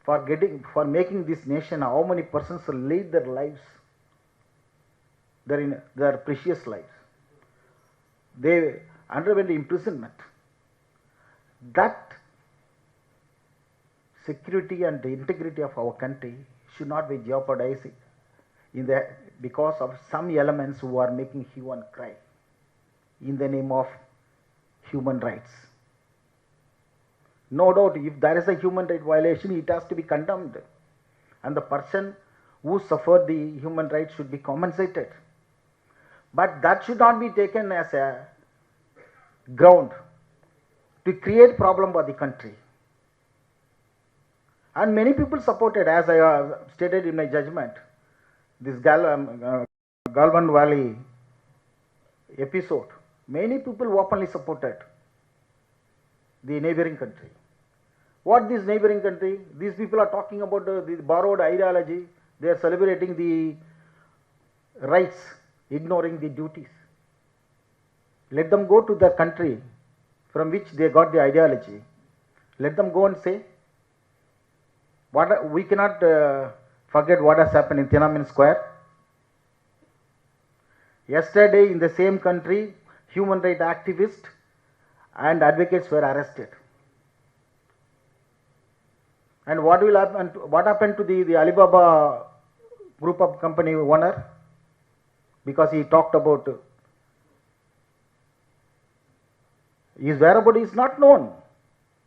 For making this nation, how many persons lead their lives, their precious lives. They underwent imprisonment. That security and the integrity of our country should not be jeopardized because of some elements who are making hue and cry in the name of human rights. No doubt, if there is a human right violation, it has to be condemned, and the person who suffered the human rights should be compensated. But that should not be taken as a ground to create problem for the country. And many people supported, as I stated in my judgment, this Galwan Valley episode. Many people openly supported the neighboring country. What this neighboring country? These people are talking about the borrowed ideology. They are celebrating the rights, ignoring the duties. Let them go to the country from which they got the ideology. Let them go and say, we cannot forget what has happened in Tiananmen Square. Yesterday, in the same country, human rights activists and advocates were arrested. And what will happen? What happened to the Alibaba group of company owner? Because he talked about his whereabouts is not known.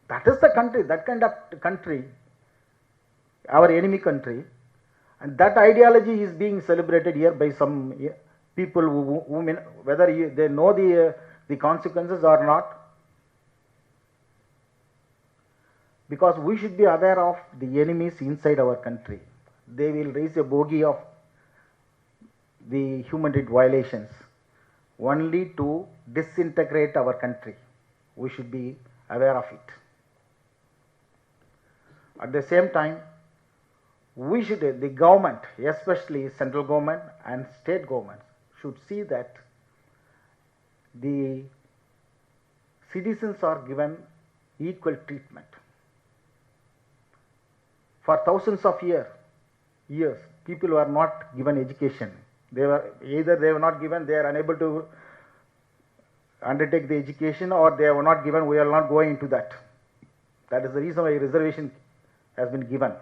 That is the country, that kind of country, our enemy country, and that ideology is being celebrated here by some people who whether they know the consequences or not. Because we should be aware of the enemies inside our country. They will raise a bogey of the human rights violations only to disintegrate our country. We should be aware of it. At the same time, the government, especially central government and state governments, should see that the citizens are given equal treatment. For thousands of years, people were not given education. They were not given, they are unable to undertake the education, or they were not given, we are not going into that. That is the reason why reservation has been given.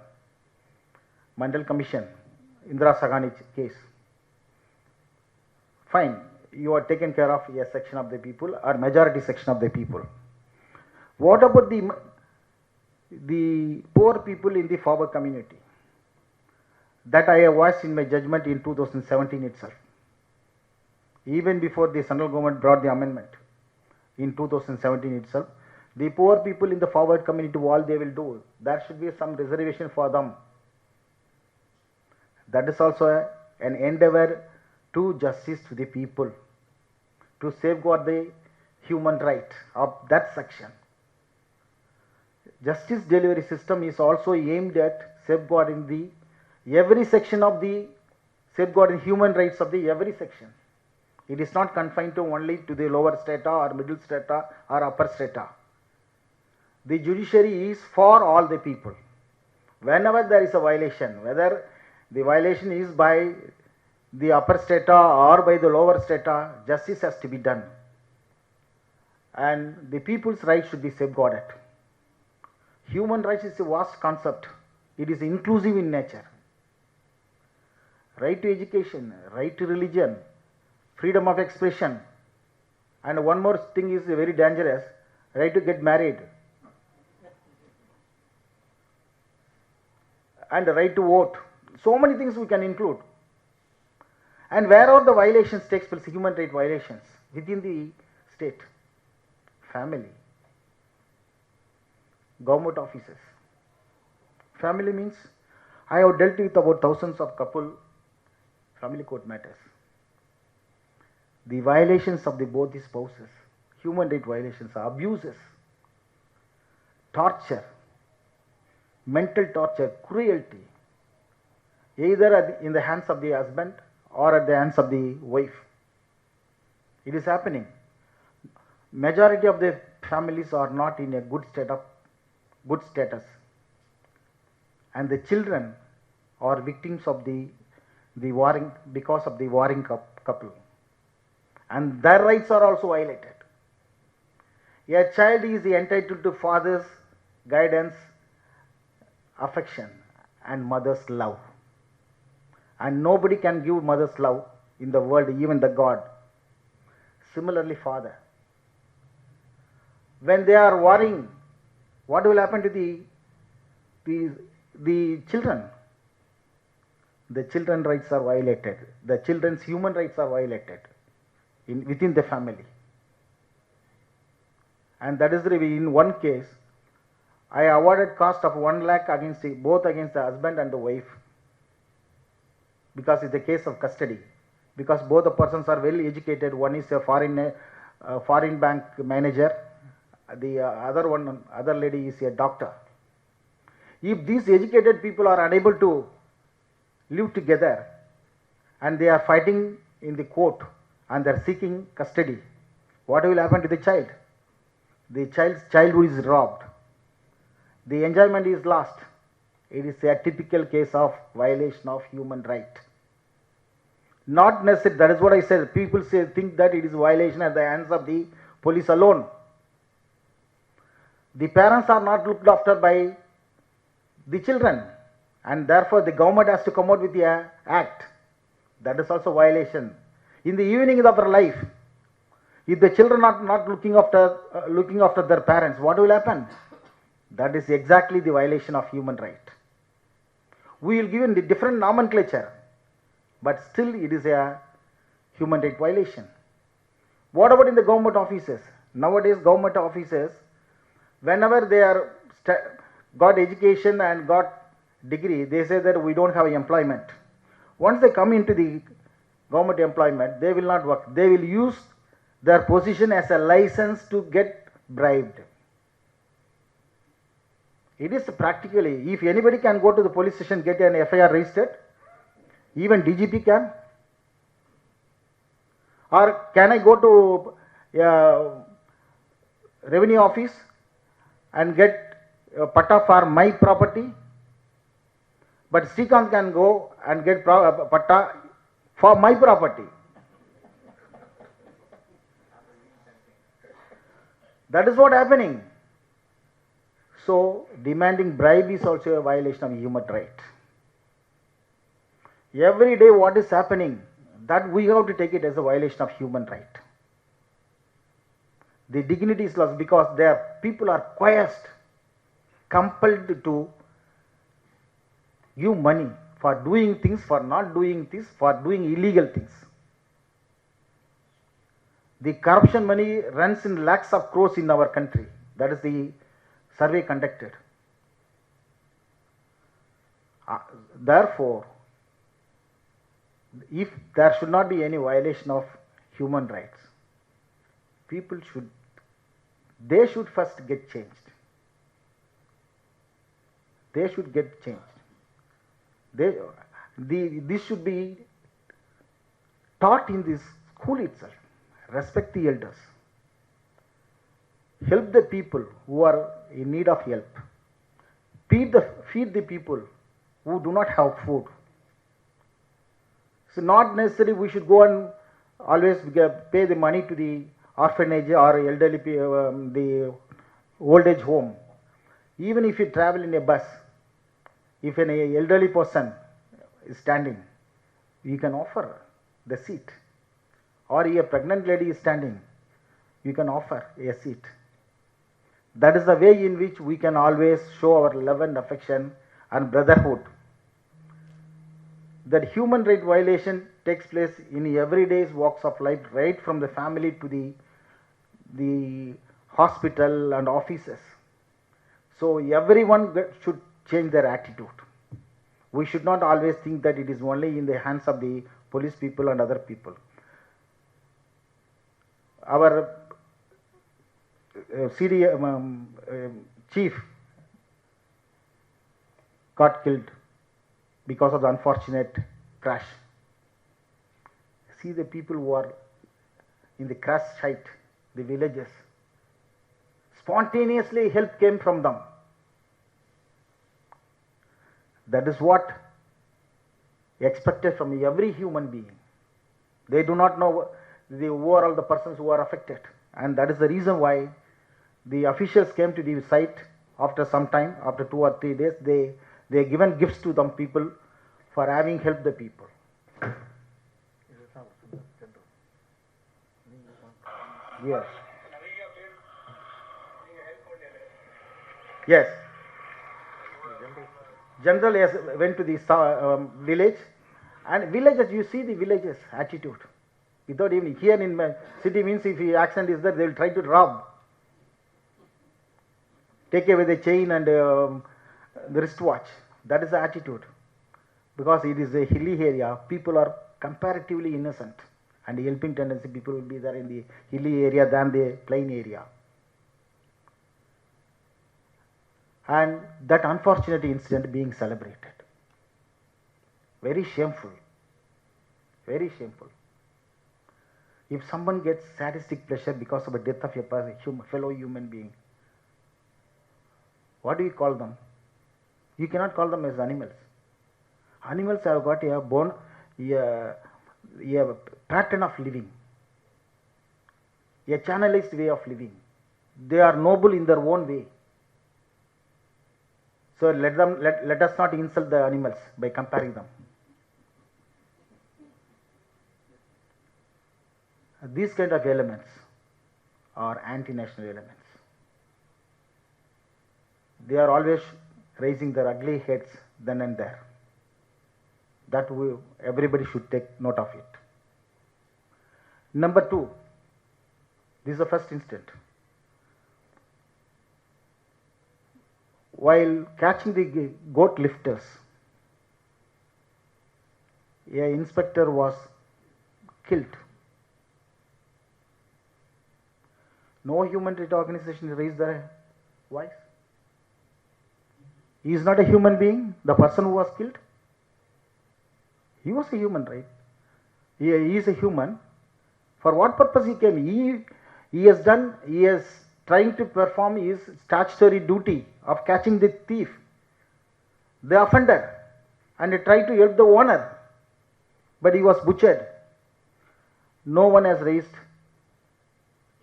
Mandal Commission, Indira Saghani case. Fine, you are taken care of a section of the people or majority section of the people. What about the poor people in the forward community? That I have voiced in my judgment in 2017 itself. Even before the central government brought the amendment in 2017 itself, the poor people in the forward community, what they will do, there should be some reservation for them. That is also an endeavor to justice to the people, to safeguard the human right of that section. justice delivery system is also aimed at safeguarding the every section of the safeguarding human rights of the every section. It is not confined to only to the lower strata or middle strata or upper strata. The judiciary is for all the people. Whenever there is a violation, whether the violation is by the upper strata or by the lower strata, justice has to be done. And the people's rights should be safeguarded. Human rights is a vast concept. It is inclusive in nature. Right to education, right to religion, freedom of expression, and one more thing is very dangerous, right to get married, and the right to vote. So many things we can include. And wherever the violations takes place, human right violations within the state, family, government offices. Family means I have dealt with about thousands of couple family court matters. The violations of the both the spouses, human right violations, abuses, torture, mental torture, cruelty, either in the hands of the husband or at the hands of the wife. It is happening. Majority of the families are not in a good status, and the children are victims of the warring because of the warring couple, and their rights are also violated. A child is entitled to father's guidance, affection, and mother's love, and nobody can give mother's love in the world, even the God. Similarly, father. When they are warring, what will happen to the children? The children's rights are violated. The children's human rights are violated within the family. And that is the reason in one case, I awarded cost of 1 lakh both against the husband and the wife, because it's a case of custody. Because both the persons are well educated. One is a foreign bank manager. The other lady is a doctor. If these educated people are unable to live together and they are fighting in the court and they are seeking custody, what will happen to the child? The child's childhood is robbed. The enjoyment is lost. It is a typical case of violation of human right. Not necessarily, that is what I said. People think that it is violation at the hands of the police alone. The parents are not looked after by the children, and therefore the government has to come out with the act. That is also violation. In the evening of their life, if the children are not looking after their parents, what will happen? That is exactly the violation of human right. We will give in the different nomenclature, but still it is a human right violation. What about in the government offices? Nowadays, government offices, whenever they are got education and got degree, they say that we don't have employment. Once they come into the government employment, they will not work. They will use their position as a license to get bribed. It is practically, if anybody can go to the police station, get an FIR registered, even DGP can. Or can I go to revenue office and get a patta for my property? But Srikanth can go and get patta for my property. That is what happening. So, demanding bribe is also a violation of human right. Every day what is happening, that we have to take it as a violation of human right. The dignity is lost because people are coerced, compelled to give money for doing things, for not doing things, for doing illegal things. The corruption money runs in lakhs of crores in our country. That is the survey conducted. Therefore, if there should not be any violation of human rights, they should first get changed. they should get changed. This should be taught in this school itself. Respect the elders. Help the people who are in need of help. Feed the people who do not have food. So not necessarily we should go and always pay the money to the orphanage or elderly, the old age home. Even if you travel in a bus, if an elderly person is standing, you can offer the seat. Or a pregnant lady is standing, you can offer a seat. That is the way in which we can always show our love and affection and brotherhood. That human right violation takes place in everyday's walks of life, right from the family to the hospital and offices. So everyone should change their attitude. We should not always think that it is only in the hands of the police people and other people. Our chief got killed because of the unfortunate crash. See the people who are in the crash site, the villages. Spontaneously help came from them. That is what expected from every human being. They do not know the overall the persons who are affected, and that is the reason why the officials came to the site after some time, after 2 or 3 days. They given gifts to them people for having helped the people. Yes. Yes. General went to the village, and villages, you see the villages attitude. Without even, here in my city means if the accident is there, they will try to rob. Take away the chain and the wristwatch. That is the attitude. Because it is a hilly area, people are comparatively innocent, and the helping tendency people will be there in the hilly area than the plain area. And that unfortunate incident being celebrated. Very shameful. Very shameful. If someone gets sadistic pleasure because of the death of a fellow human being, what do you call them? You cannot call them as animals. Animals have got a pattern of living, a channelized way of living. They are noble in their own way. So let us not insult the animals by comparing them. These kind of elements are anti-national elements. They are always raising their ugly heads then and there. That everybody should take note of it. Number 2, this is the first incident. While catching the goat lifters, an inspector was killed. No human rights organization raised their voice. He is not a human being, the person who was killed. He was a human, right? He is a human. For what purpose he came? He is trying to perform his statutory duty of catching the thief, the offender, and try to help the owner. But he was butchered. No one has raised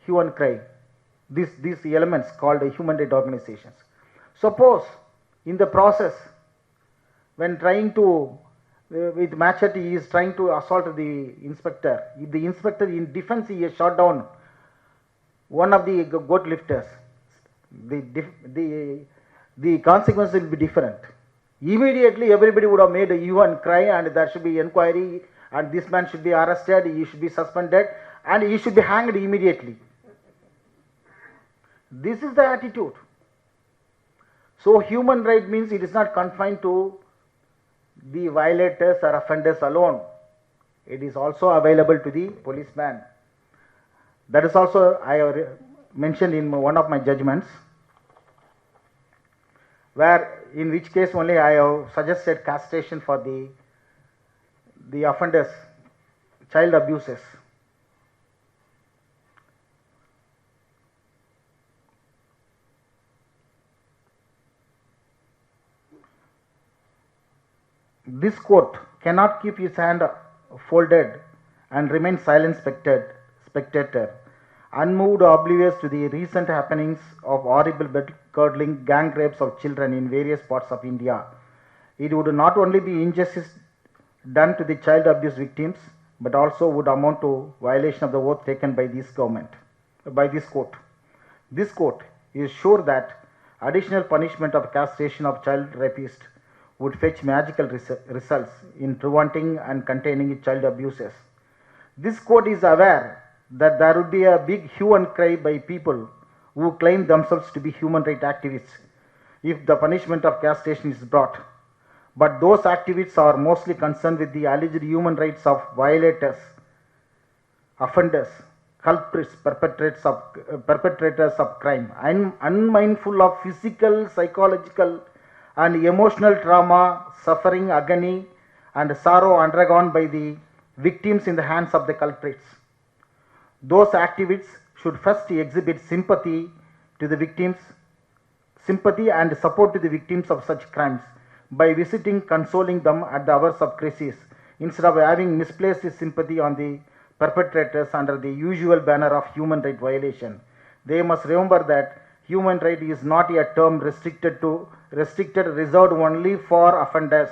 hue and cry. These elements called human rights organizations. Suppose in the process, when trying to, with machete, he is trying to assault the inspector. If the inspector in defense, he has shot down one of the goat lifters, the consequence will be different. Immediately everybody would have made a hue and cry, and there should be inquiry, and this man should be arrested, he should be suspended, and he should be hanged immediately. This is the attitude. So human right means it is not confined to the violators or offenders alone. It is also available to the policeman. That is also I have mentioned in one of my judgments, where in which case only I have suggested castration for the offenders, child abuses. This court cannot keep his hand folded and remain silent spectator, unmoved or oblivious to the recent happenings of horrible blood-curdling gang rapes of children in various parts of India. It would not only be injustice done to the child abuse victims, but also would amount to violation of the oath taken by this court. This court is sure that additional punishment of castration of child rapists would fetch magical results in preventing and containing child abuses. This court is aware that there would be a big hue and cry by people who claim themselves to be human rights activists if the punishment of castration is brought. But those activists are mostly concerned with the alleged human rights of violators, offenders, culprits, perpetrators of crime, unmindful of physical, psychological, and emotional trauma, suffering, agony, and sorrow undergone by the victims in the hands of the culprits. Those activists should first exhibit sympathy and support to the victims of such crimes by visiting, consoling them at the hours of crisis, instead of having misplaced sympathy on the perpetrators under the usual banner of human right violation. They must remember that human right is not a term reserved only for offenders.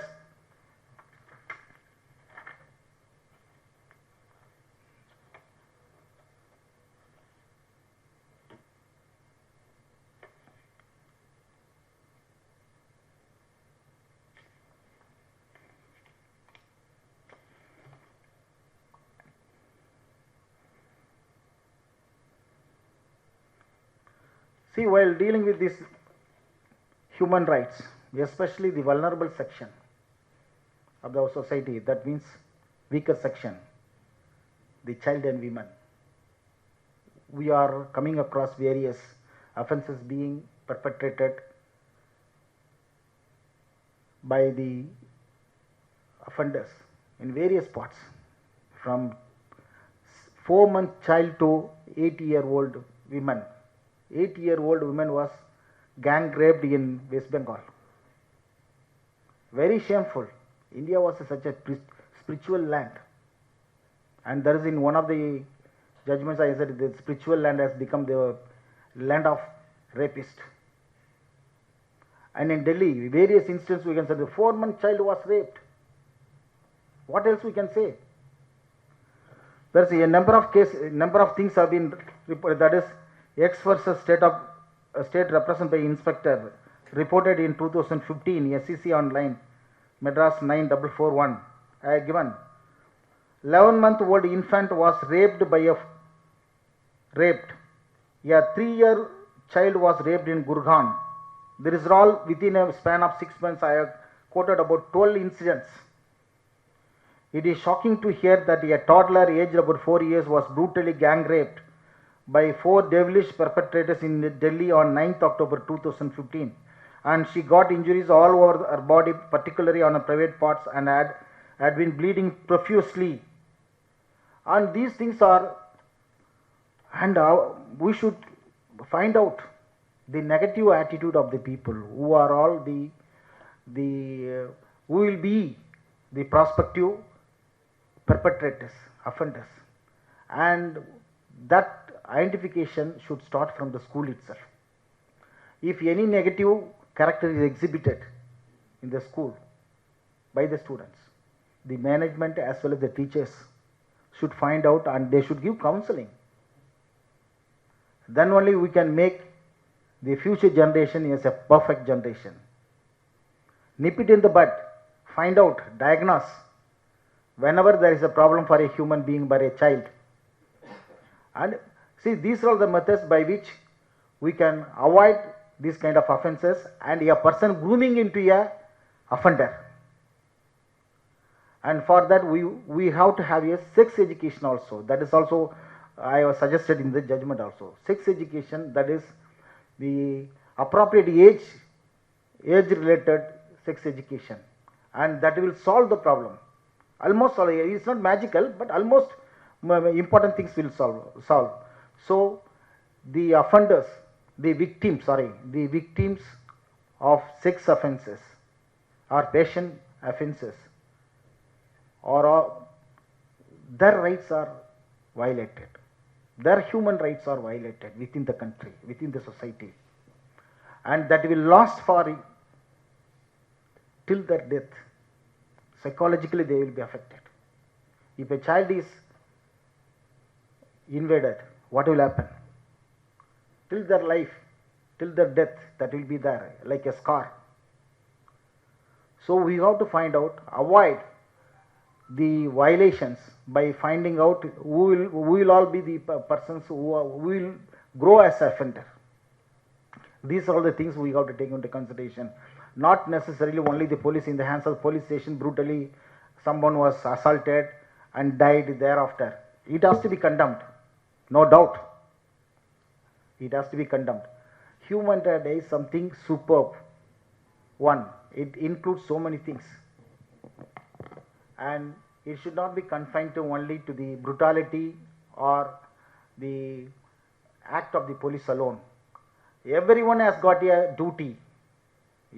See, while dealing with these human rights, especially the vulnerable section of our society, that means weaker section, the child and women, we are coming across various offences being perpetrated by the offenders in various parts, from 4-month child to 8-year-old women. 8-year-old woman was gang raped in West Bengal. Very shameful. India was such a spiritual land, and there is in one of the judgments I said the spiritual land has become the land of rapists. And in Delhi, various instances we can say the 4-month child was raped. What else we can say? There is a number of things have been reported. That is, X versus state represented by inspector reported in 2015, SEC online, Madras 9441. I have given 11-month-old infant was raped. A 3-year child was raped in Gurgaon. There is all within a span of 6 months. I have quoted about 12 incidents. It is shocking to hear that a toddler aged about 4 years was brutally gang raped by 4 devilish perpetrators in Delhi on 9th October 2015, and she got injuries all over her body, particularly on her private parts, and had been bleeding profusely. And these things are, and we should find out the negative attitude of the people who are all who will be the prospective perpetrators, offenders, and that identification should start from the school itself. If any negative character is exhibited in the school by the students, the management as well as the teachers should find out, and they should give counseling. Then only we can make the future generation as a perfect generation. Nip it in the bud, find out, diagnose whenever there is a problem for a human being, by a child. And see, these are all the methods by which we can avoid these kind of offences and a person grooming into a offender. And for that we have to have a sex education also. That is also I have suggested in the judgment also. Sex education, that is the appropriate age age-related sex education, and that will solve the problem. Almost solve. It's not magical, but almost important things will solve. So the offenders, the victims of sex offences or passion offences, or their rights are violated. Their human rights are violated within the country, within the society, and that will last for till their death. Psychologically they will be affected. If a child is invaded, what will happen? Till their life, till their death, that will be there like a scar. So we have to find out, avoid the violations by finding out who will all be the persons who will grow as offender. These are all the things we have to take into consideration. Not necessarily only the police. In the hands of the police station, brutally someone was assaulted and died thereafter. It has to be condemned, no doubt. It has to be condemned. Human rights is something superb. One, it includes so many things, and it should not be confined to only to the brutality or the act of the police alone. Everyone has got a duty.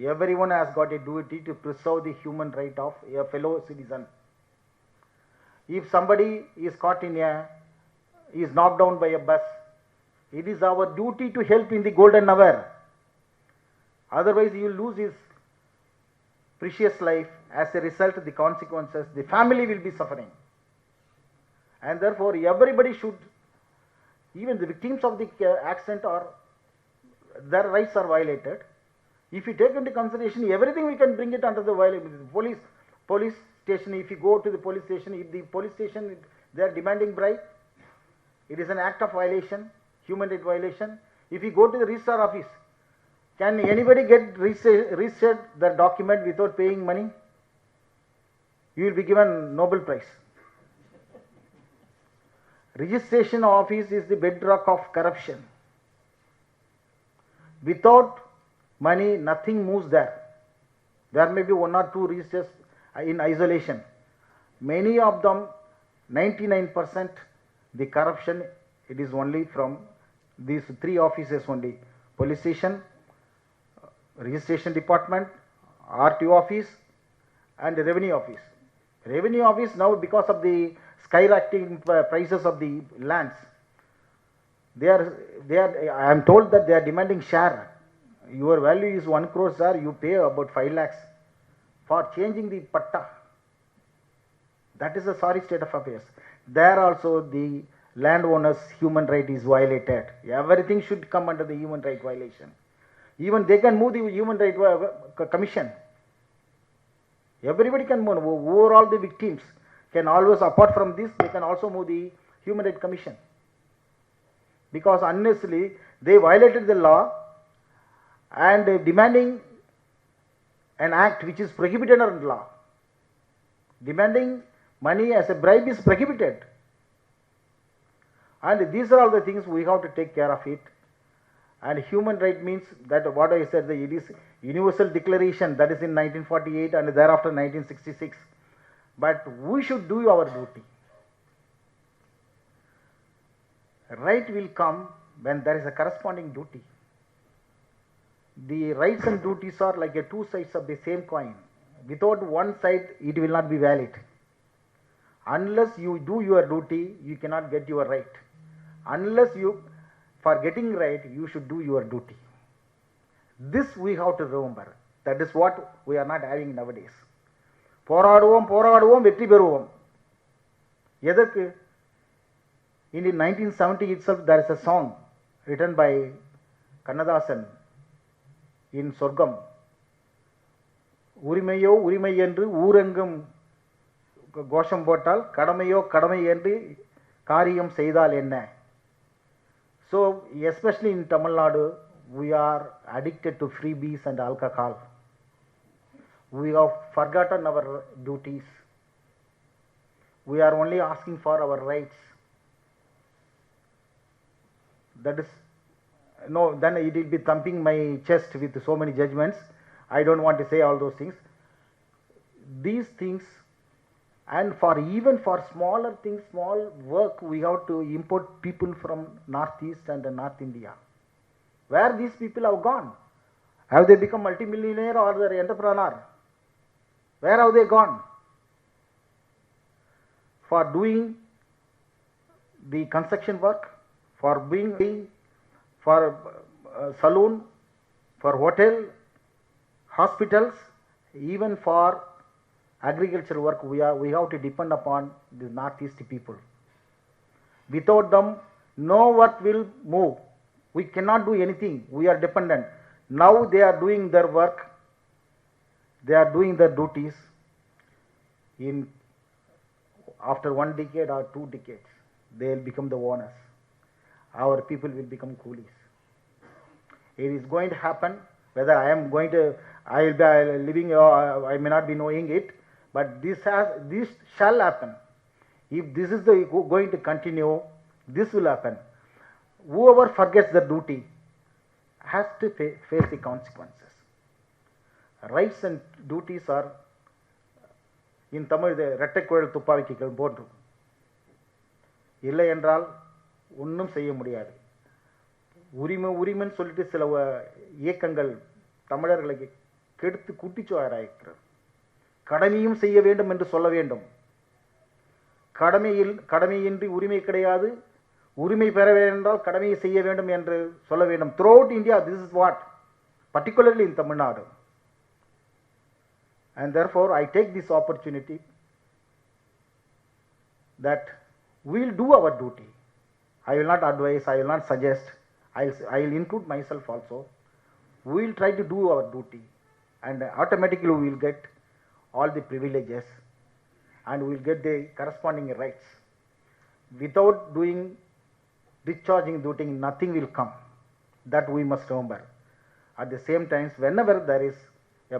Everyone has got a duty to preserve the human right of a fellow citizen. If somebody is caught is knocked down by a bus, it is our duty to help in the golden hour. Otherwise, you will lose his precious life. As a result, the consequences, the family will be suffering. And therefore, everybody should, even the victims of the accident, their rights are violated. If you take into consideration everything, we can bring it under the police station. If you go to the police station, if the police station they are demanding bribe, it is an act of violation, human right violation. If you go to the registrar office, can anybody get registered their document without paying money? You will be given Nobel Prize. Registration office is the bedrock of corruption. Without money, nothing moves there. There may be one or two registers in isolation. Many of them, 99%, the corruption, it is only from these three offices only: police station, registration department, RTO office, and revenue office. Revenue office now, because of the skyrocketing prices of the lands, I am told that they are demanding share. Your value is 1 crore, sir, you pay about 5 lakhs for changing the patta. That is a sorry state of affairs. There also the landowner's human right is violated. Everything should come under the human right violation. Even they can move the human right commission. Everybody can move. Overall, the victims can always, apart from this, they can also move the human right commission. Because unnecessarily they violated the law and demanding an act which is prohibited under law. Demanding money as a bribe is prohibited. And these are all the things we have to take care of it. And human right means that what I said, it is Universal Declaration, that is in 1948 and thereafter 1966. But we should do our duty. Right will come when there is a corresponding duty. The rights and duties are like two sides of the same coin. Without one side, it will not be valid. Unless you do your duty, you cannot get your right. Unless you, for getting right, you should do your duty. This we have to remember. That is what we are not having nowadays. போராடுவோம் போராடுவோம் வெற்றி பெறுவோம். எதற்கு? In 1970 itself, there is a song written by Kannadasan in Sorgam. உரிமையோ உரிமை என்று ஊரெங்கும் கோஷம் போட்டால் கடமையோ கடமை என்று காரியம் செய்தால் என்ன? So, especially in Tamil Nadu, we are addicted to freebies and alcohol. We have forgotten our duties. We are only asking for our rights. That is, no, then it will be thumping my chest with so many judgments. I don't want to say all those things. These things, and for even for smaller things, small work, we have to import people from Northeast and North India. Where these people have gone? Have they become multimillionaire or their entrepreneur? Where have they gone? For doing the construction work, for being, for saloon, for hotel, hospitals, even for agriculture work, we have to depend upon the Northeast people. Without them, no work will move. We cannot do anything. We are dependent. Now they are doing their work. They are doing their duties. After 1 decade or 2 decades, they will become the owners. Our people will become coolies. It is going to happen. Whether I will be living or I may not be knowing it, but this shall happen. If this is going to continue, this will happen. Whoever forgets the duty has to face the consequences. Rights and duties are, in Tamil, the ரெட்டைக்குழல் துப்பாக்கிகள் போன்று. இல்லை என்றால் ஒன்றும் செய்ய முடியாது. உரிமைன்னு சொல்லிட்டு சில இயக்கங்கள் தமிழர்களை கெடுத்து குட்டிச்சோராயிருக்கிறது. கடமையும் செய்ய வேண்டும் என்று சொல்ல வேண்டும். கடமையின்றி உரிமை கிடையாது. உரிமை பெற வேண்டால் கடமையை செய்ய வேண்டும் என்று சொல்ல வேண்டும். Throughout India, this is what, particularly in Tamil Nadu. And therefore, I take this opportunity that we will do our duty. I will not advise, I will not suggest, I will include myself also. We will try to do our duty, and automatically we will get all the privileges and we will get the corresponding rights. Without discharging duty, nothing will come. That we must remember. At the same time, whenever there is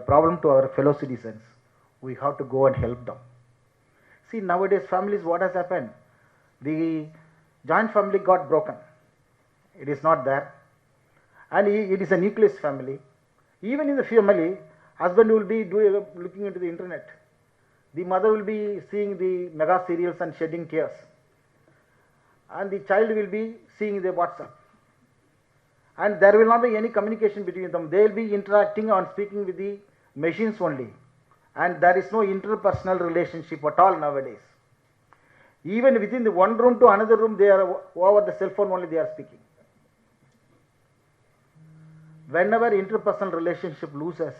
a problem to our fellow citizens, we have to go and help them. See, nowadays families, what has happened? The joint family got broken. It is not there. And it is a nucleus family. Even in the family, husband will be looking into the internet. The mother will be seeing the mega serials and shedding tears. And the child will be seeing the WhatsApp. And there will not be any communication between them. They will be interacting and speaking with the machines only. And there is no interpersonal relationship at all nowadays. Even within the one room to another room, they are over the cell phone only they are speaking. Whenever interpersonal relationship loses,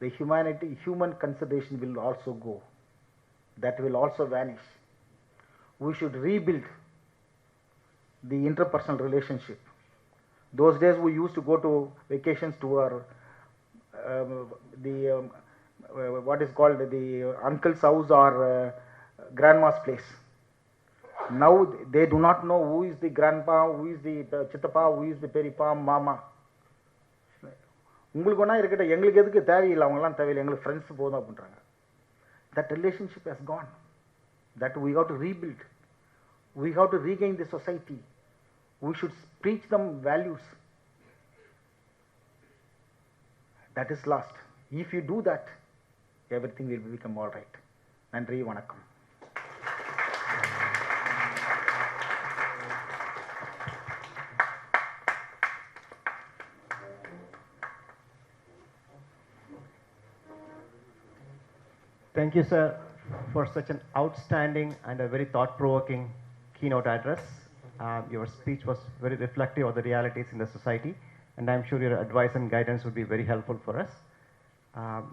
the human consideration will also go. That will also vanish. We should rebuild the interpersonal relationship. Those days we used to go to vacations to our what is called the uncle's house or grandma's place. Now they do not know who is the grandpa, who is the chittappa, who is the peripa, mama. உங்களுக்கு ஒன்றா இருக்கட்டும், எங்களுக்கு எதுக்கு தேவையில்லை, அவங்களாம் தேவையில்லை, எங்களுக்கு friends போதும் அப்படின்றாங்க. That relationship has gone. That we have to rebuild. We have to regain the society. We should preach them values. That is lost. If you do that, everything will become all right. நன்றி, வணக்கம். Thank you, sir, for such an outstanding and a very thought-provoking keynote address. Your speech was very reflective of the realities in the society, and I'm sure your advice and guidance would be very helpful for us.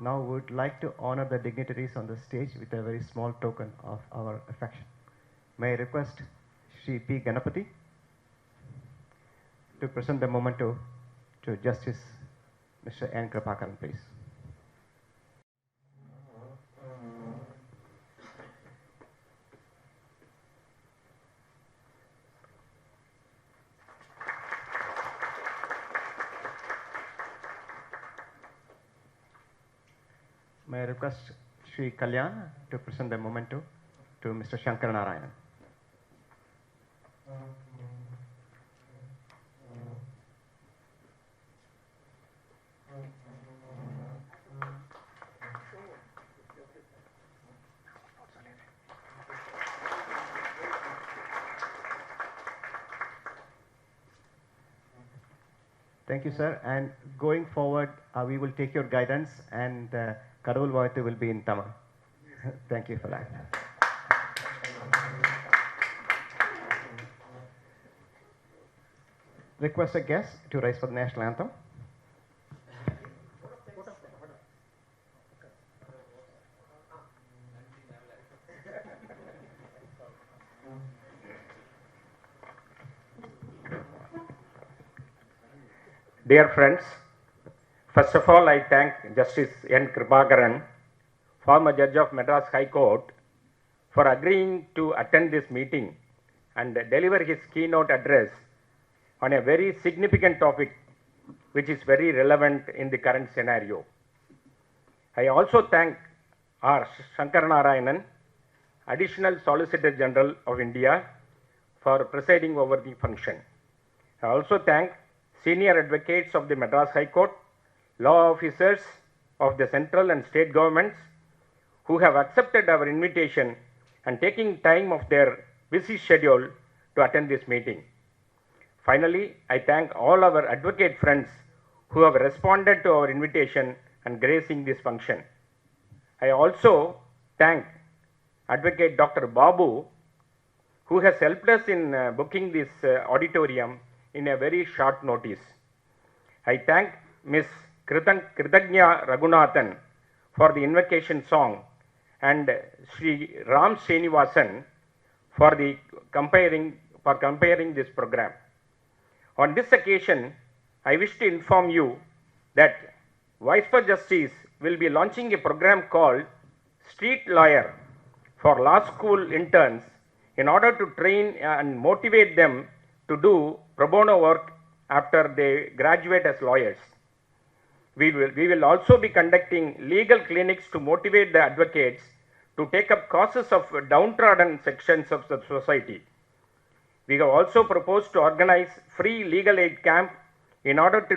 Now we would like to honor the dignitaries on the stage with a very small token of our affection. May I request Shri P. Ganapati to present the memento to Justice Mr. N. Kripakaran, please. May I request Shri Kalyan to present the memento to Mr. Shankar Narayanan. Thank you, sir. And going forward, we will take your guidance, and Kadavul Vayathu will be in Tamil. Thank you for that. Request a guest to rise for the national anthem. Dear friends, first of all, I thank Justice N. Kripakaran, former judge of Madras High Court, for agreeing to attend this meeting and deliver his keynote address on a very significant topic which is very relevant in the current scenario. I also thank R. Shankar Narayanan, Additional Solicitor General of India, for presiding over the function. I also thank senior advocates of the Madras High Court, law officers of the central and state governments who have accepted our invitation and taking time of their busy schedule to attend this meeting. Finally, I thank all our advocate friends who have responded to our invitation and gracing this function. I also thank Advocate Dr. Babu, who has helped us in booking this auditorium in a very short notice. I thank Ms. Kritagnya Raghunathan for the invocation song and Sri Ram Srinivasan for comparing this program. On this occasion, I wish to inform you that Voice for Justice will be launching a program called Street Lawyer for law school interns in order to train and motivate them to do pro bono work after they graduate as lawyers. We will also be conducting legal clinics to motivate the advocates to take up causes of downtrodden sections of the society. We have also proposed to organize free legal aid camp in order to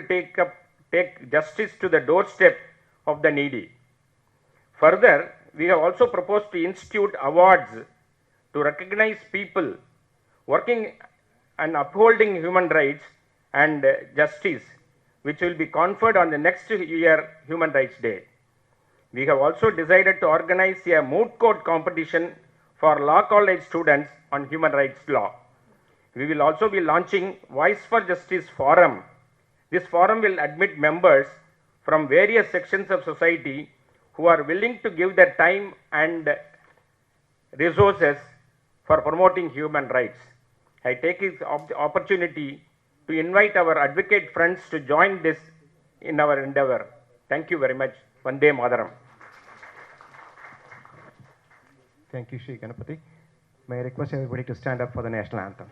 take justice to the doorstep of the needy. Further, we have also proposed to institute awards to recognize people working and upholding human rights and justice, which will be conferred on the next year Human Rights Day. We have also decided to organize a moot court competition for law college students on human rights law. We will also be launching Voice for Justice Forum. This forum will admit members from various sections of society who are willing to give their time and resources for promoting human rights. I take this opportunity to invite our advocate friends to join this in our endeavor. Thank you very much. Vande Mataram. Thank you, Shri Ganapati. May I request everybody to stand up for the national anthem.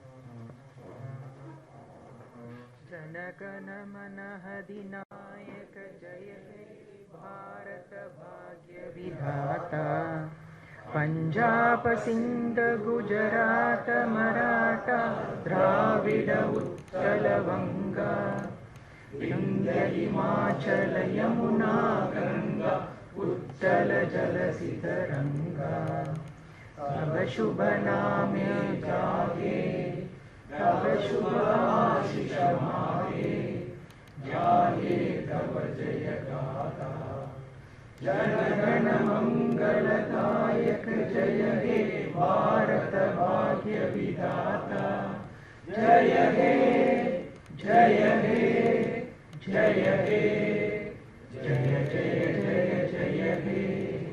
Janagana Manahadinayaka Jaya He Bharata Bhagya Vidhata Punjab Sindh Gujarat Maratha Dravida Uttala Vanga Vindhya Himachala Yamuna Ganga Uttala Jalasitaranga Tava Shubha Name Jage Tava Shubha Ashisha Mage Jage Tava Jaya Gata Janagana Mangaladayak Jaya He Bharata Bhagya Vidhata Jaya He Jaya He Jaya He Jaya Jaya Jaya Jaya He